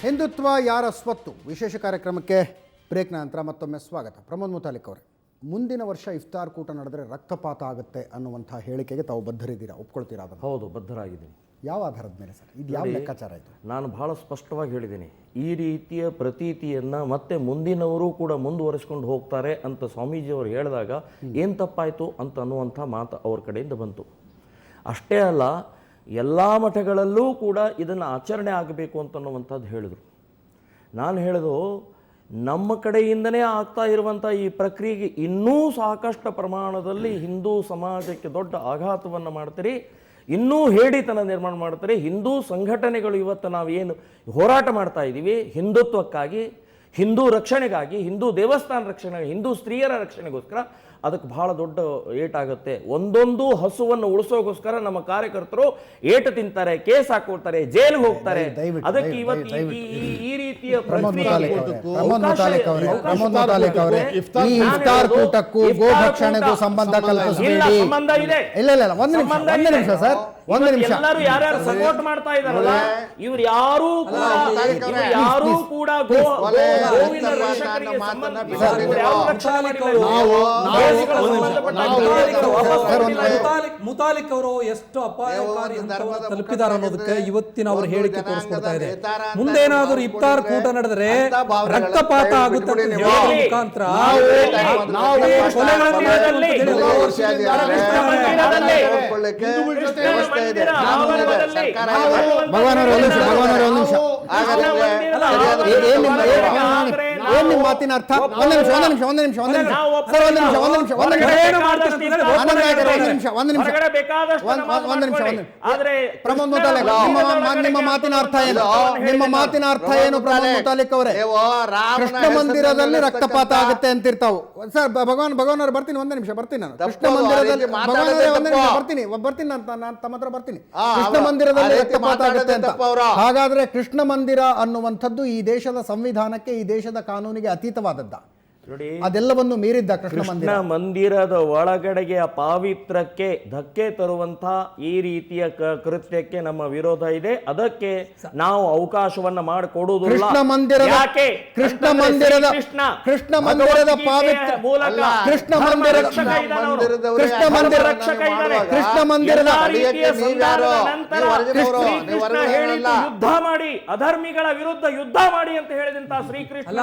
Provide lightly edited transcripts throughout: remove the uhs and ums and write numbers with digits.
ಹಿಂದುತ್ವ ಯಾರ ಸ್ವತ್ತು ವಿಶೇಷ ಕಾರ್ಯಕ್ರಮಕ್ಕೆ ಬ್ರೇಕ್ನ ನಂತರ ಮತ್ತೊಮ್ಮೆ ಸ್ವಾಗತ. ಪ್ರಮೋದ್ ಮುತಾಲಿಕ್ ಅವರೇ, ಮುಂದಿನ ವರ್ಷ ಇಫ್ತಾರ್ ಕೂಟ ನಡೆದರೆ ರಕ್ತಪಾತ ಆಗುತ್ತೆ ಅನ್ನುವಂಥ ಹೇಳಿಕೆಗೆ ತಾವು ಬದ್ಧರಿದ್ದೀರಾ, ಒಪ್ಕೊಳ್ತೀರಾ ಅದನ್ನು? ಹೌದು, ಬದ್ಧರಾಗಿದ್ದೀನಿ. ಯಾವ ಆಧಾರದ ಮೇಲೆ ಸರ್? ಇದು ಯಾವ ಲೆಕ್ಕಾಚಾರ ಇದು? ನಾನು ಬಹಳ ಸ್ಪಷ್ಟವಾಗಿ ಹೇಳಿದ್ದೀನಿ, ಈ ರೀತಿಯ ಪ್ರತೀತಿಯನ್ನು ಮತ್ತೆ ಮುಂದಿನವರು ಕೂಡ ಮುಂದುವರಿಸ್ಕೊಂಡು ಹೋಗ್ತಾರೆ ಅಂತ ಸ್ವಾಮೀಜಿಯವರು ಹೇಳಿದಾಗ ಏನು ತಪ್ಪಾಯಿತು ಅಂತ ಅನ್ನುವಂಥ ಮಾತು ಅವ್ರ ಕಡೆಯಿಂದ ಬಂತು. ಅಷ್ಟೇ ಅಲ್ಲ, ಎಲ್ಲ ಮಠಗಳಲ್ಲೂ ಕೂಡ ಇದನ್ನು ಆಚರಣೆ ಆಗಬೇಕು ಅಂತನ್ನುವಂಥದ್ದು ಹೇಳಿದರು. ನಾನು ಹೇಳೋದು, ನಮ್ಮ ಕಡೆಯಿಂದನೇ ಆಗ್ತಾ ಇರುವಂಥ ಈ ಪ್ರಕ್ರಿಯೆಗೆ ಇನ್ನೂ ಸಾಕಷ್ಟು ಪ್ರಮಾಣದಲ್ಲಿ ಹಿಂದೂ ಸಮಾಜಕ್ಕೆ ದೊಡ್ಡ ಆಘಾತವನ್ನು ಮಾಡ್ತೀರಿ, ಇನ್ನೂ ಹೇಡಿತನ ನಿರ್ಮಾಣ ಮಾಡ್ತಾರೆ. ಹಿಂದೂ ಸಂಘಟನೆಗಳು ಇವತ್ತು ನಾವೇನು ಹೋರಾಟ ಮಾಡ್ತಾ ಇದ್ದೀವಿ ಹಿಂದುತ್ವಕ್ಕಾಗಿ, ಹಿಂದೂ ರಕ್ಷಣೆಗಾಗಿ, ಹಿಂದೂ ದೇವಸ್ಥಾನ ರಕ್ಷಣೆಗಾಗಿ, ಹಿಂದೂ ಸ್ತ್ರೀಯರ ರಕ್ಷಣೆಗೋಸ್ಕರ, ಅದಕ್ಕೆ ಬಹಳ ದೊಡ್ಡ ಏಟಾಗುತ್ತೆ. ಒಂದೊಂದು ಹಸುವನ್ನು ಉಳಿಸೋಗೋಸ್ಕರ ನಮ್ಮ ಕಾರ್ಯಕರ್ತರು ಏಟು ತಿಂತಾರೆ, ಕೇಸ್ ಹಾಕೊಳ್ತಾರೆ, ಜೈಲಿಗೆ ಹೋಗ್ತಾರೆ. ಅದಕ್ಕೆ ಇವತ್ತು ಈ ರೀತಿಯ ಸಂಬಂಧ ಇದೆ. ಇಲ್ಲ, ಒಂದು ನಿಮಿಷ ಸರ್, ಒಂದು ನಿಮಿಷ. ಎಲ್ಲರೂ ಯಾರ್ಯಾರು ಸಪೋರ್ಟ್ ಮಾಡ್ತಾ ಇದಾರಲ್ಲ, ಇವ್ರು ಯಾರೂ ಕೂಡ ಗೋವಿನ ರಕ್ಷಕರಿಗೆ ಮುತಾಲಿಕ್ ಅವರು ಎಷ್ಟು ಅಪಾಯಕಾರಿ ತಲುಪಿದ್ದಾರೆ ಅನ್ನೋದಕ್ಕೆ ಇವತ್ತಿನ ಅವರ ಹೇಳಿಕೆ ತೋರಿಸ್ಕೊಡ್ತಾ ಇದೆ. ಮುಂದೇನಾದ್ರೂ ಇಫ್ತಾರ್ ಕೂಟ ನಡೆದರೆ ರಕ್ತಪಾತ ಆಗುತ್ತೆ ಅಂತ ಹೇಳೋದ್ರ ಮುಖಾಂತರ ಮಾತಿನ ಅರ್ಥ ನಿಮ್ಮ ಮಾತಿನ ಅರ್ಥ ಏನು? ನಿಮ್ಮ ಮಾತಿನ ಅರ್ಥ ಏನು ಪ್ರಮೋದ್ ಮುತಾಲಿಕ್ ಅವರೇ? ಕೃಷ್ಣ ಮಂದಿರದಲ್ಲಿ ರಕ್ತಪಾತ ಆಗುತ್ತೆ ಅಂತಿರ್ತಾವು ಸರ್. ಭಗವಾನ್ ಅವ್ರು ಬರ್ತೀನಿ, ಒಂದೇ ನಿಮಿಷ ಬರ್ತೀನಿ ನಾನು. ಕೃಷ್ಣ ಮಂದಿರದಲ್ಲಿ ಬರ್ತೀನಿ ನಾನು ತಮ್ಮ ಹತ್ರ ಬರ್ತೀನಿ. ಕೃಷ್ಣ ಮಂದಿರದಲ್ಲಿ ರಕ್ತಪಾತ ಆಗುತ್ತೆ ಅಂತ. ಹಾಗಾದ್ರೆ ಕೃಷ್ಣ ಮಂದಿರ ಅನ್ನುವಂಥದ್ದು ಈ ದೇಶದ ಸಂವಿಧಾನಕ್ಕೆ, ಈ ದೇಶದ ಕಾನೂನಿಗೆ ಅತೀತವಾದದ್ದ? ನೋಡಿ, ಅದೆಲ್ಲವನ್ನು ಮೀರಿದ್ದ ಕೃಷ್ಣ ಮಂದಿರದ ಒಳಗಡೆಗೆ ಪಾವಿತ್ರಕ್ಕೆ ಧಕ್ಕೆ ತರುವಂತ ಈ ರೀತಿಯ ಕೃತ್ಯಕ್ಕೆ ನಮ್ಮ ವಿರೋಧ ಇದೆ. ಅದಕ್ಕೆ ನಾವು ಅವಕಾಶವನ್ನ ಮಾಡಿಕೊಡುವುದಿಲ್ಲ. ಕೃಷ್ಣ ಮಂದಿರದ ಪಾವಿತ್ರ ಮೂಲಕ ಕೃಷ್ಣ ಮಂದಿರದ ಯುದ್ಧ ಮಾಡಿ, ಅಧರ್ಮಿಗಳ ವಿರುದ್ಧ ಯುದ್ಧ ಮಾಡಿ ಅಂತ ಹೇಳಿದಂತ ಶ್ರೀಕೃಷ್ಣ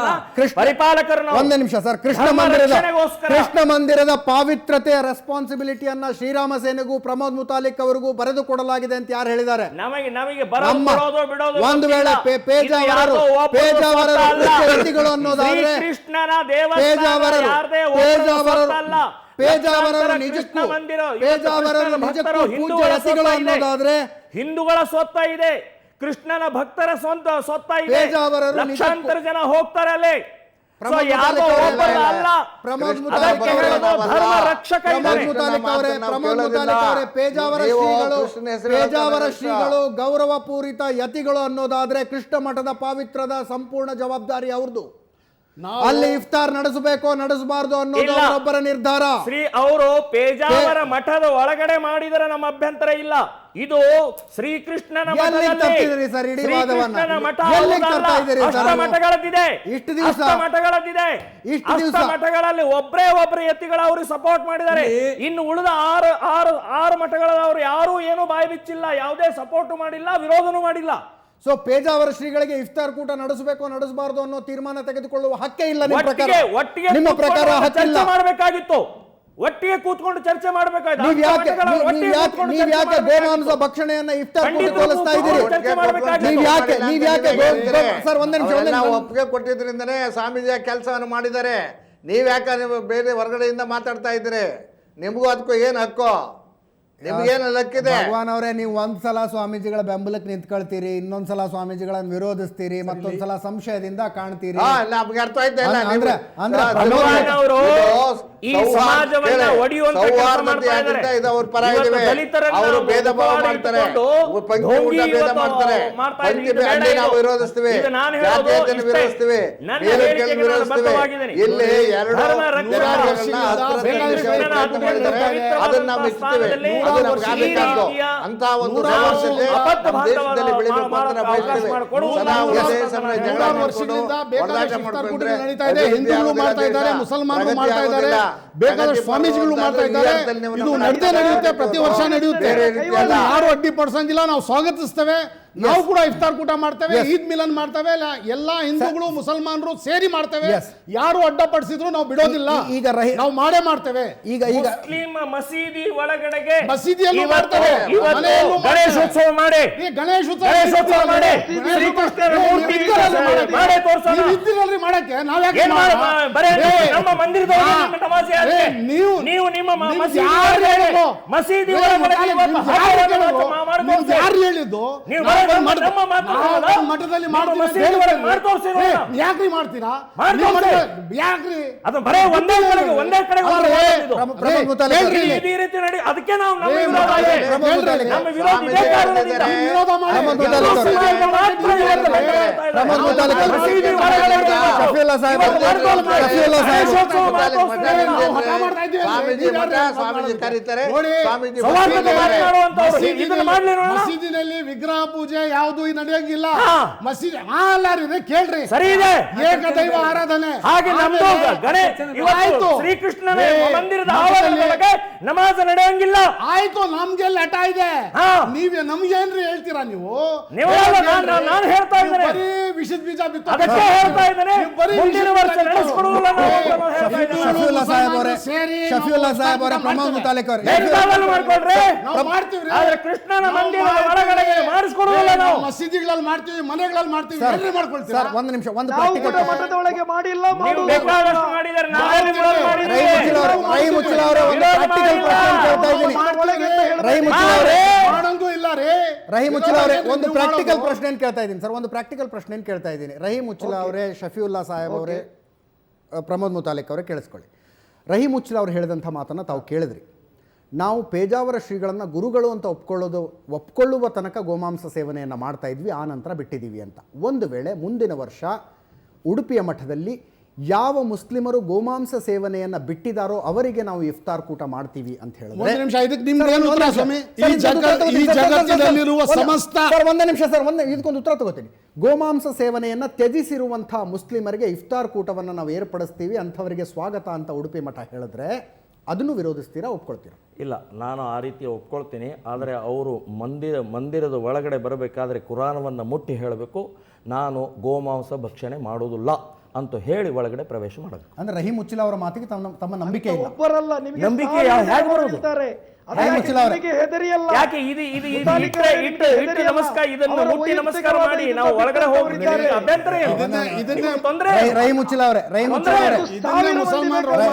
ಪರಿಪಾಲಕರನ್ನು. ಒಂದೇ ನಿಮಿಷ ಸರ್, ಕೃಷ್ಣ ಮಂದಿರದ ಪಾವಿತ್ರತೆಯ ರೆಸ್ಪಾನ್ಸಿಬಿಲಿಟಿಯನ್ನ ಶ್ರೀರಾಮ ಸೇನೆಗೂ ಪ್ರಮೋದ್ ಮುತಾಲಿಕ್ ಅವರಿಗೂ ಬರೆದು ಕೊಡಲಾಗಿದೆ ಅಂತ ಯಾರು ಹೇಳಿದ್ದಾರೆ? ಒಂದು ವೇಳೆ ಪೇಜಾವರರು ಅನ್ನೋದಾದ್ರೆ ಪೇಜಾವರರು ನಿಜಕ್ಕೂ ಅನ್ನೋದಾದ್ರೆ ಹಿಂದೂಗಳ ಸ್ವತ್ತ ಇದೆ, ಕೃಷ್ಣನ ಭಕ್ತರ ಸ್ವತ್ತ ಇದೆ. ಲಕ್ಷಾಂತರ ಜನ ಹೋಗ್ತಾರೆ ಅಲ್ಲಿ. ಪ್ರಮೋದ್ ಪೇಜಾವರ ಶ್ರೀಗಳು ಗೌರವ ಪೂರಿತ ಯತಿಗಳು ಅನ್ನೋದಾದ್ರೆ ಕೃಷ್ಣ ಮಠದ ಪಾವಿತ್ರದ ಸಂಪೂರ್ಣ ಜವಾಬ್ದಾರಿ ಅವ್ರದ್ದು. ಅಲ್ಲಿ ಇಫ್ತಾರ್ ನಡೆಸಬೇಕೋ ನಡೆಸಬಾರ್ದು ಅನ್ನೋದು ಅವರೊಬ್ಬರ ನಿರ್ಧಾರ. ಶ್ರೀ ಅವರು ಪೇಜಾವರ ಮಠದ ಒಳಗಡೆ ಮಾಡಿದರೆ ನಮ್ಮ ಅಭ್ಯಂತರ ಇಲ್ಲ. ಇದು ಶ್ರೀಕೃಷ್ಣನ ಮಠಗಳದ್ದಿದೆ. ಮಠಗಳಲ್ಲಿ ಒಬ್ಬರೇ ಯತಿಗಳು ಅವ್ರಿಗೆ ಸಪೋರ್ಟ್ ಮಾಡಿದ್ದಾರೆ. ಇನ್ನು ಉಳಿದ ಆರು ಮಠಗಳವರು ಯಾರು ಏನು ಬಾಯಿ ಬಿಚ್ಚಿಲ್ಲ, ಯಾವುದೇ ಸಪೋರ್ಟ್ ಮಾಡಿಲ್ಲ, ವಿರೋಧನೂ ಮಾಡಿಲ್ಲ. ಸೊ ಪೇಜಾವರ ಶ್ರೀಗಳಿಗೆ ಇಫ್ತಾರ್ ಕೂಟ ನಡೆಸಬೇಕು ನಡೆಸಬಾರದು ಅನ್ನೋ ತೀರ್ಮಾನ ತೆಗೆದುಕೊಳ್ಳುವ ಹಕ್ಕೇ ಇಲ್ಲ ನಿಮ್ಮ ಪ್ರಕಾರ? ಚರ್ಚೆ ಮಾಡಬೇಕಾಗಿತ್ತು, ಒಟ್ಟಿಗೆ ಕೂತ್ಕೊಂಡು ಚರ್ಚೆ ಮಾಡಬೇಕಾಗಿತ್ತು. ನೀವ್ ಯಾಕೆ ಗೋಮಾಂಸ ಭಕ್ಷಣೆಯನ್ನ ಇಫ್ತಾರ್ ಹೋಲಿಸ್ತಾ ಇದ್ದೀರಿ? ಸರ್ ಒಂದೇ ನಿಮಿಷ, ನಾವು ಒಪ್ಪಿಗೆ ಕೊಟ್ಟಿದ್ರಿಂದನೇ ಸ್ವಾಮೀಜಿ ಕೆಲಸವನ್ನು ಮಾಡಿದ್ದಾರೆ. ನೀವ್ಯಾಕೆ ಬೇರೆ ಹೊರಗಡೆಯಿಂದ ಮಾತಾಡ್ತಾ ಇದ್ದೀರಿ? ನಿಮಗೂ ಅದಕ್ಕೂ ಏನು ಹಕ್ಕು? ನಿಮ್ಗೇನು ಲಕ್ಕಿದೆ? ಭಗವಾನ್ ಅವರೇ, ನೀವು ಒಂದ್ಸಲ ಸ್ವಾಮೀಜಿಗಳ ಬೆಂಬಲಕ್ಕೆ ನಿಂತ್ಕೊಳ್ತೀರಿ, ಇನ್ನೊಂದ್ಸಲ ಸ್ವಾಮೀಜಿಗಳನ್ನ ವಿರೋಧಿಸ್ತೀರಿ, ಮತ್ತೊಂದ್ಸಲ ಸಂಶಯದಿಂದ ಕಾಣ್ತೀರಿ. ನಮ್ಗೆ ಅರ್ಥ ಆಯ್ತಾ ಇಲ್ಲ? ಈ ಸಮಾಜವನ್ನ ಒಡೆಯುವಂತ ಕೆಲಸ ಮಾಡ್ತಾ ಇದ್ದಾರೆ. ಅವ್ರ ಪರ ಇವತ್ತು ಇದ್ದೇವೆ. ದಲಿತರನ್ನ ಅವರು ಭೇದ ಭಾವ ಮುಖವಾಡ ಮಾಡ್ತಾರೆ, ಇಟ್ಟುಕೊಂಡು ಪಂಕ್ತಿ ಊಟ ಢೋಂಗಿ ಭೇದ ಇವತ್ತು ಮಾಡ್ತಾರೆ, ಮಾಡ್ತಾ ಪಂಕ್ತಿ ಇದ್ದಾರೆ. ಅಲ್ಲಿ ನಾವು ವಿರೋಧಿಸ್ತೀವಿ, ಇದು ನಾನು ಹೇಳೋದು ಜಾತಿಯತೆಯನ್ನು ಇಷ್ಟೇ. ವಿರೋಧಿಸ್ತೀವಿ, ನನ್ನ ಬೇರೆ ಹೇಳಿಕೆಗೆ ನಾನು ವಿರೋಧಿಸ್ತೀವಿ. ಬದ್ಧವಾಗಿದ್ದೇನೆ. ಇಲ್ಲಿ ಎರಡು ಧರ್ಮ ರಕ್ಷಣಾ ಜನಾಂಗಗಳನ್ನ ಹತ್ತಿರ ನಿಲ್ಲಿಸುವ ಪ್ರಯತ್ನ ಮಾಡಿದ್ದಾರೆ. ಅದನ್ನ ನಾವು ಮೆಚ್ಚುತ್ತೇವೆ. ಅದು ನಮ್ಗೆ ಆಗಬೇಕಾದ್ದು. ಅಂತ ಒಂದು ಸಮಸ್ಯೆ ನಮ್ಮ ದೇಶದಲ್ಲಿ ಬೆಳಿಬೇಕು ಅಂತ ನಾವು ಬಯಸ್ತೇವೆ. ಸದಾ ಒಂದೇ ಸಮಯ ಜಗಳ ವರ್ಷಗಳಿಂದ ಬೇಕಾದಷ್ಟು ಹೊಡೆದಾಟ ಇಫ್ತಾರ್ ಮಾಡ್ಕೊಂಡ್ರೆ ಕೂಟಗಳು ನಡೀತಾ ಇದೆ. ಹಿಂದೂಗಳು ಮಾಡ್ತಾ ಇದ್ದಾರೆ, ಮುಸಲ್ಮಾನರು ಮಾಡ್ತಾ ಇದ್ದಾರೆ, ಬೇಕಾದಷ್ಟು ಸ್ವಾಮೀಜಿಗಳು ಮಾಡ್ತಾ ಇದ್ದಾರೆ. ಇದು ನಡೆದೇ ನಡೆಯುತ್ತೆ, ಪ್ರತಿ ವರ್ಷ ನಡೆಯುತ್ತೆ. ಅದನ್ನ ಯಾರು ಅಡ್ಡಿಪಡಿಸಂಗಿಲ್ಲ, ನಾವು ಸ್ವಾಗತಿಸ್ತೇವೆ. ನಾವು ಕೂಡ ಇಫ್ತಾರ್ ಕೂಟ ಮಾಡ್ತೇವೆ, ಈದ್ ಮಿಲನ್ ಮಾಡ್ತೇವೆ, ಎಲ್ಲಾ ಹಿಂದೂಗಳು ಮುಸಲ್ಮಾನರು ಸೇರಿ ಮಾಡ್ತೇವೆ. ಯಾರು ಅಡ್ಡಪಡಿಸಿದ್ರು ನಾವು ಬಿಡೋದಿಲ್ಲ, ಈಗ ನಾವು ಮಾಡೇ ಮಾಡ್ತೇವೆ. ಈಗ ಮುಸ್ಲಿಂ ಮಸೀದಿ ಒಳಗಡೆಗೆ ಮಸೀದಿಯಲ್ಲೂ ಇವತ್ತು ಮಾಡ್ತೇವೆ, ಮನೆಯಲ್ಲೂ ಗಣೇಶೋತ್ಸವ ಮಾಡಿ, ಗಣೇಶೋತ್ಸವ ಮಾಡಿ, ಶ್ರೀಕೃಷ್ಣನ ಮೂರ್ತಿ ಮಾಡೇ ತೋರ್ಸೋಣ. ನೀವು ಇದ್ದೀರಲ್ರಿ ಮಾಡಕ್ಕೆ, ನಾವ್ ಯಾಕೆ ಏನ್ ಬರೇ ನಮ್ಮ ಮಂದಿರದೊಳಗೆ ನಿಮ್ಮ ನಮಾಜ್ ಯಾಕೆ? ನೀವು ನಿಮ್ಮ ಮಸೀದಿ ಒಳಗಡೆ ಇವತ್ತು ಯಾರು ಹೇಳಿದ್ದು? ನೀವು ನಮ್ಮ ಮಠದಲ್ಲಿ ಯಾಕ್ರಿ ಮಾಡ್ತೀರಾ? ಯಾಕ್ರಿ ಅದು ಬರೇ ಒಂದೇ ಕಡೆ ಹೇಳ್ರಿ. ಈ ರೀತಿ ನಡಿ. ಅದಕ್ಕೆ ನಾವು ನಮ್ಮ ವಿರೋಧ ಇದೇ ಕಾರಣದಿಂದ ವಿರೋಧ ಮಾಡಿ ಮಸೀದಿ ಒಳಗಡೆ ಸ್ವಾಮೀಜಿ ಕರೀತಾರೆ, ಸ್ವಾಮೀಜಿ ಮಸೀದಿನಲ್ಲಿ ವಿಗ್ರಹ ಪೂಜೆ ಯಾವುದು ನಡೆಯಂಗಿಲ್ಲ. ಮಸೀದಿ ಅಲ್ಲ ಕೇಳ್ರಿ, ಸರಿ ಇದೆ, ಏಕದೈವ ಆರಾಧನೆ. ಹಾಗೆ ನಮ್ದು ಇವತ್ತು ಶ್ರೀಕೃಷ್ಣನ ಮಂದಿರದ ಆವರಣದೊಳಗೆ ನಮಾಜ್ ನಡೆಯಂಗಿಲ್ಲ. ಆಯ್ತು, ನಮ್ಗೆಲ್ಲ ಹಠ ಇದೆ. ನೀವೇ ನಮ್ಗೇನ್ರಿ ಹೇಳ್ತೀರಾ ನೀವು? ನಾನು ಹೇಳ್ತಾ ಇದ್ದೇನೆ, ಬರೀ ವಿಷದ ಬೀಜ ಬಿತ್ತು. ಅದಕ್ಕೆ ಹೇಳ್ತಾ ಇದ್ದೇನೆ, ಮುಂದಿನ ವರ್ಷ ನಡೆಸಿಕೊಡುವುದಿಲ್ಲ ಶಫೀವುಲ್ಲಾ ಸಾಹೇಬ್ ಅವರ ಪ್ರಮೋದ್ ಮುತಾಲಿಕ್ ಅವರು ಮಾಡ್ಕೊಳ್ರಿ, ನಾವು ಮಾಡ್ತೀವ್ರಿ. ಆದ್ರೆ ಕೃಷ್ಣನ ಮಂದಿರದ ಒಳಗಡೆ ಮಾಡಿಸ್ಕೊಡುವುದಿಲ್ಲ. ನಾವು ಮಸೀದಿಗಳಲ್ಲಿ ಮಾಡ್ತೀವಿ, ಮನೆಗಳಲ್ಲಿ ಮಾಡ್ತೀವಿ, ಎಲ್ರಿ ಮಾಡ್ಕೊಳ್ತೀವಿ. ಸರ್ ಒಂದು ನಿಮಿಷ, ಒಂದು ಪ್ರಾಕ್ಟಿಕಲ್ ಮಠದ ಒಳಗೆ ಮಾಡಿಲ್ಲ, ನೀವು ಬೇಕಾದಷ್ಟು ಮಾಡಿದ್ದಾರೆ, ರಹೀಂ ಮುಚ್ಚಿಲ ಅವರೇ ಒಂದು ಪ್ರಾಕ್ಟಿಕಲ್ ಪ್ರಶ್ನೆ ಕೇಳ್ತಾ ಇದ್ದೀನಿ. ರಹೀಂ ಮುಚ್ಚಿಲ ಅವರೇ ಮಾಡಂಗೂ ಇಲ್ಲ ರೀ. ರಹೀಂ ಮುಚ್ಚಿಲ ಅವರೇ ಒಂದು ಪ್ರಾಕ್ಟಿಕಲ್ ಪ್ರಶ್ನೆ ಕೇಳ್ತಾ ಇದ್ದೀನಿ ಸರ್, ಒಂದು ಪ್ರಾಕ್ಟಿಕಲ್ ಪ್ರಶ್ನೆ ಕೇಳ್ತಾ ಇದ್ದೀನಿ. ರಹೀಂ ಮುಚ್ಚಿಲ ಅವರೇ, ಶಫೀವುಲ್ಲಾ ಸಾಹೇಬ್ ಅವರೇ, ಪ್ರಮೋದ್ ಮುತಾಲಿಕ್ ಅವರೇ ಕೇಳಿಸ್ಕೊಳ್ಳಿ. ರಹೀಂ ಮುಚ್ಚಿಲ ಅವರು ಹೇಳಿದಂಥ ಮಾತನ್ನು ತಾವು ಕೇಳಿದ್ರಿ. ನಾವು ಪೇಜಾವರ ಶ್ರೀಗಳನ್ನು ಗುರುಗಳು ಅಂತ ಒಪ್ಕೊಳ್ಳುವ ತನಕ ಗೋಮಾಂಸ ಸೇವನೆಯನ್ನು ಮಾಡ್ತಾ ಇದ್ವಿ, ಆ ನಂತರ ಬಿಟ್ಟಿದ್ದೀವಿ ಅಂತ. ಒಂದು ವೇಳೆ ಮುಂದಿನ ವರ್ಷ ಉಡುಪಿಯ ಮಠದಲ್ಲಿ ಯಾವ ಮುಸ್ಲಿಮರು ಗೋಮಾಂಸ ಸೇವನೆಯನ್ನು ಬಿಟ್ಟಿದಾರೋ ಅವರಿಗೆ ನಾವು ಇಫ್ತಾರ್ ಕೂಟ ಮಾಡ್ತೀವಿ ಅಂತ ಹೇಳಿದ್ರೆ ಒಂದು ನಿಮಿಷ ಇದಕ್ಕೊಂದು ಉತ್ತರ ತಗೋತೀನಿ. ಗೋಮಾಂಸ ಸೇವನೆಯನ್ನು ತ್ಯಜಿಸಿರುವಂಥ ಮುಸ್ಲಿಮರಿಗೆ ಇಫ್ತಾರ್ ಕೂಟವನ್ನು ನಾವು ಏರ್ಪಡಿಸ್ತೀವಿ, ಅಂಥವರಿಗೆ ಸ್ವಾಗತ ಅಂತ ಉಡುಪಿ ಮಠ ಹೇಳಿದ್ರೆ ಅದನ್ನು ವಿರೋಧಿಸ್ತೀರಾ, ಒಪ್ಕೊಳ್ತೀರಾ? ಇಲ್ಲ, ನಾನು ಆ ರೀತಿ ಒಪ್ಕೊಳ್ತೀನಿ. ಆದರೆ ಅವರು ಮಂದಿರದ ಒಳಗಡೆ ಬರಬೇಕಾದ್ರೆ ಕುರಾನವನ್ನು ಮುಟ್ಟಿ ಹೇಳಬೇಕು, ನಾನು ಗೋಮಾಂಸ ಭಕ್ಷಣೆ ಮಾಡೋದಿಲ್ಲ ಅಂತ ಹೇಳಿ ಒಳಗಡೆ ಪ್ರವೇಶ ಮಾಡಬೇಕು. ಅಂದ್ರೆ ರಹೀಂ ಮುಚ್ಚಿಲ ಅವರ ಮಾತಿಗೆ ತಮ್ಮ ನಂಬಿಕೆ ಇಲ್ಲ. ನಂಬಿಕೆ ಹೇಗೆ ಬರೋದು? ಯಾಕೆ ಇಟ್ಟು ನಮಸ್ಕಾರ, ಇದನ್ನು ಮುಟ್ಟಿ ನಮಸ್ಕಾರ ಮಾಡಿ ನಾವು ಒಳಗಡೆ ಹೋಗ್ತೀವಿ, ಅಭ್ಯಂತರ ಏನು? ತೊಂದರೆ ರಹೀಂ ಮುಚ್ಚಿಲ ಅವರೇ, ರಹೀಂ ಮುಚ್ಚಿಲ ಅವರೇ,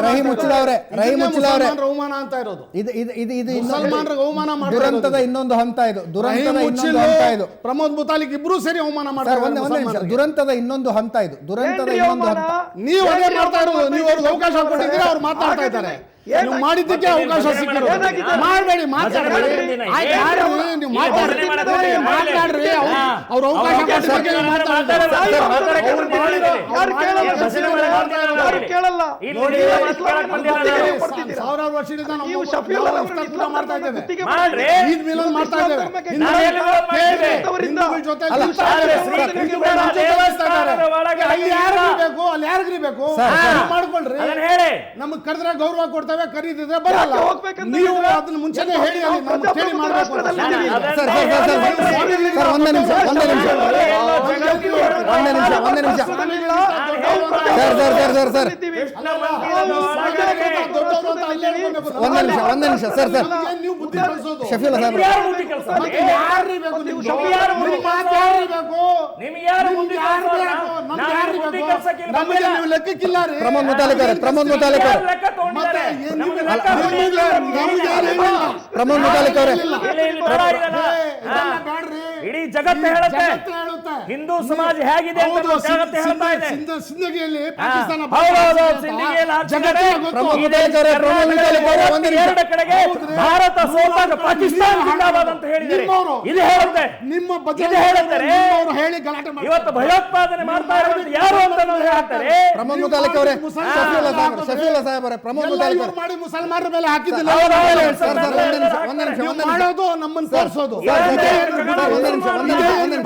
ರಹೀಂ ಮುಚ್ಚಿಲ ಅವರೇ, ರಹೀಂ ಮುಚ್ಚಿಲ ಅವರೇ, ಅವಮಾನ ಅಂತ ಇರೋದು ಇದು ಮುಸಲ್ಮಾನರಿಗೆ ಅವಮಾನ ಮಾಡಿ ದುರಂತದ ಇನ್ನೊಂದು ಹಂತ ಇದು. ದುರಂತದ ಇನ್ನೊಂದು ಹಂತ ಇದು. ಪ್ರಮೋದ್ ಮುತಾಲಿಕ್ ಇಬ್ರು ಸೇರಿ ಅವಮಾನ ಮಾಡ್ತಾರೆ. ದುರಂತದ ಇನ್ನೊಂದು ಹಂತ ಇದು. ದುರಂತದ ಇನ್ನೊಂದು ಹಂತ. ನೀವು ಅದೇ ಮಾಡ್ತಾ ಇರೋದು. ನೀವು ಅವ್ರಿಗೆ ಅವಕಾಶ ಕೊಟ್ಟಿದ್ದೀರಾ, ಅವ್ರು ಮಾತಾಡ್ತಾ ಇದ್ದಾರೆ. ನೀವು ಮಾಡಿದ್ದಕ್ಕೆ ಅವಕಾಶ ಸಿಕ್ಕಿರೋದು. ಮಾಡಬೇಡಿ, ಮಾತಾಡ್ರಿ, ನೀವು ಮಾತಾಡ್ರಿ, ಅವ್ರು ಅವಕಾಶ ಕೊಟ್ಟಿದ್ದಕ್ಕೆ ಸಾವಿರಾರು ವರ್ಷದಿಂದ ನಾವು ಮಾಡ್ತಾ ಇದ್ದೇವೆ, ಈದ್ ಮಿಲನ್ ಮಾಡ್ತಾ ಇದ್ದೇವೆ. ಹಿಂದೂಗಳ ಜೊತೆ ಅಲ್ಲಿ ಯಾರಿಗ್ರಿ ಬೇಕು ಮಾಡ್ಕೊಳ್ರಿ. ನಮಗ್ ಕರೆದ್ರೆ ಗೌರವ ಕೊಡ್ತೇವೆ, ಕರೀದಿದ್ರೆ ಬರಲ್ಲ. ನೀವು ಅದನ್ನ ಮುಂಚೆನೆ ಹೇಳಿ, ಕೇಳಿ ಮಾಡ್ಬೇಕು. ಲೆಕ್ಕಕ್ಕಿಲ್ಲ. ಪ್ರಮೋದ್ ಮುತಾಲಿಕ್ ಅವರೇ, ಪ್ರಮೋದ್ ಮುತಾಲಿಕ್ ಅವರೇ, ಪ್ರಮೋದ್ ಮುತಾಲಿಕ್ ಅವರೇ, ಇಡೀ ಜಗತ್ತು ಹೇಳುತ್ತೆ ಹಿಂದೂ ಸಮಾಜ ಹೇಗಿದೆ ಅಂತ ಹೌದು, ಜಗತ್ತು ಹೇಳ್ತಾ ಇದೆ. ಸಿಂದಗಿಯಲ್ಲಿ ಪಾಕಿಸ್ತಾನ ಹೌದೌದು, ಸಿಂದಗಿಯಲ್ಲಿ ಆಗ್ತಿದೆ. ಎರಡು ಕಡೆಗೆ ಭಾರತ ಸೋತಾಗ ಪಾಕಿಸ್ತಾನ ಜಿಂದಾಬಾದ್ ಅಂತ ಹೇಳಿದ್ದಾರೆ. ಇದು ಹೇಳುತ್ತೆ, ನಿಮ್ಮ ಇದು ಹೇಳುತ್ತಾರೆ ಹೇಳಿ ಗಲಾಟೆ ಮಾಡಿ ಇವತ್ತು ಭಯೋತ್ಪಾದನೆ ಮಾಡ್ತಾ ಇರೋದು ಯಾರು ಅಂತ ನಾವು ಹೇಳ್ತಾರೆ. ಪ್ರಮೋದ್ ಮುತಾಲಿಕ್ ಅವರೇ, ಶಫೀವುಲ್ಲಾ ಸಾಹೇಬರೇ, ಪ್ರಮೋದ್ ಮುತಾಲಿಕ್ ಅವರೇ, ಮಾಡಿ ಮುಸಲ್ಮಾನರ ಮೇಲೆ ಹಾಕಿದ್ದಿಲ್ಲ. ಒಂದೇ ನಿಮಿಷ ಮಾಡೋದು ನಮ್ಮನ್ನು ತೋರಿಸೋದು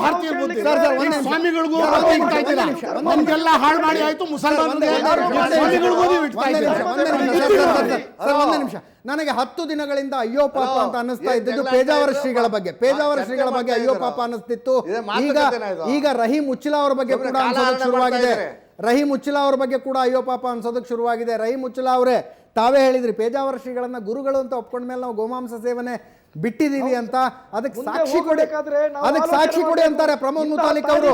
ಭಾರತೀಯ ಬುದ್ಧಿ. ಸ್ವಾಮಿಗಳಿಗೂ ನಮ್ಗೆಲ್ಲ ಹಾಳು ಮಾಡಿ ಆಯ್ತು, ಮುಸಲ್ಮಾನರಿಗೂ ಒಂದೇ ನಿಮಿಷ. ನನಗೆ 10 ದಿನಗಳಿಂದ ಅಯ್ಯೋ ಪಾಪ ಅಂತ ಅನ್ನಿಸ್ತಾ ಇದ್ದಿದ್ದು ಪೇಜಾವರ ಶ್ರೀಗಳ ಬಗ್ಗೆ ಅಯ್ಯೋ ಪಾಪ ಅನ್ನಿಸ್ತಿತ್ತು. ಈಗ ರಹೀಂ ಉಚ್ಚಿಲಾ ಅವ್ರ ಬಗ್ಗೆ ಕೂಡ ಅನ್ಸೋದಕ್ಕೆ ಶುರುವಾಗಿದೆ. ಅಯ್ಯೋ ಪಾಪ ಅನ್ಸೋದಕ್ಕೆ ಶುರುವಾಗಿದೆ. ರಹೀಂ ಉಚ್ಚಿಲಾ ಅವರೇ, ತಾವೇ ಹೇಳಿದ್ರಿ ಪೇಜಾವರ ಶ್ರೀಗಳನ್ನ ಗುರುಗಳು ಅಂತ ಒಪ್ಕೊಂಡ ಮೇಲೆ ನಾವು ಗೋಮಾಂಸ ಸೇವನೆ ಬಿಟ್ಟಿದೀವಿ ಅಂತ. ಅದಕ್ಕೆ ಸಾಕ್ಷಿ ಕೊಡಿ ಅಂತಾರೆ ಪ್ರಮೋದ್ ಮುತಾಲಿಕ್ ಅವರು.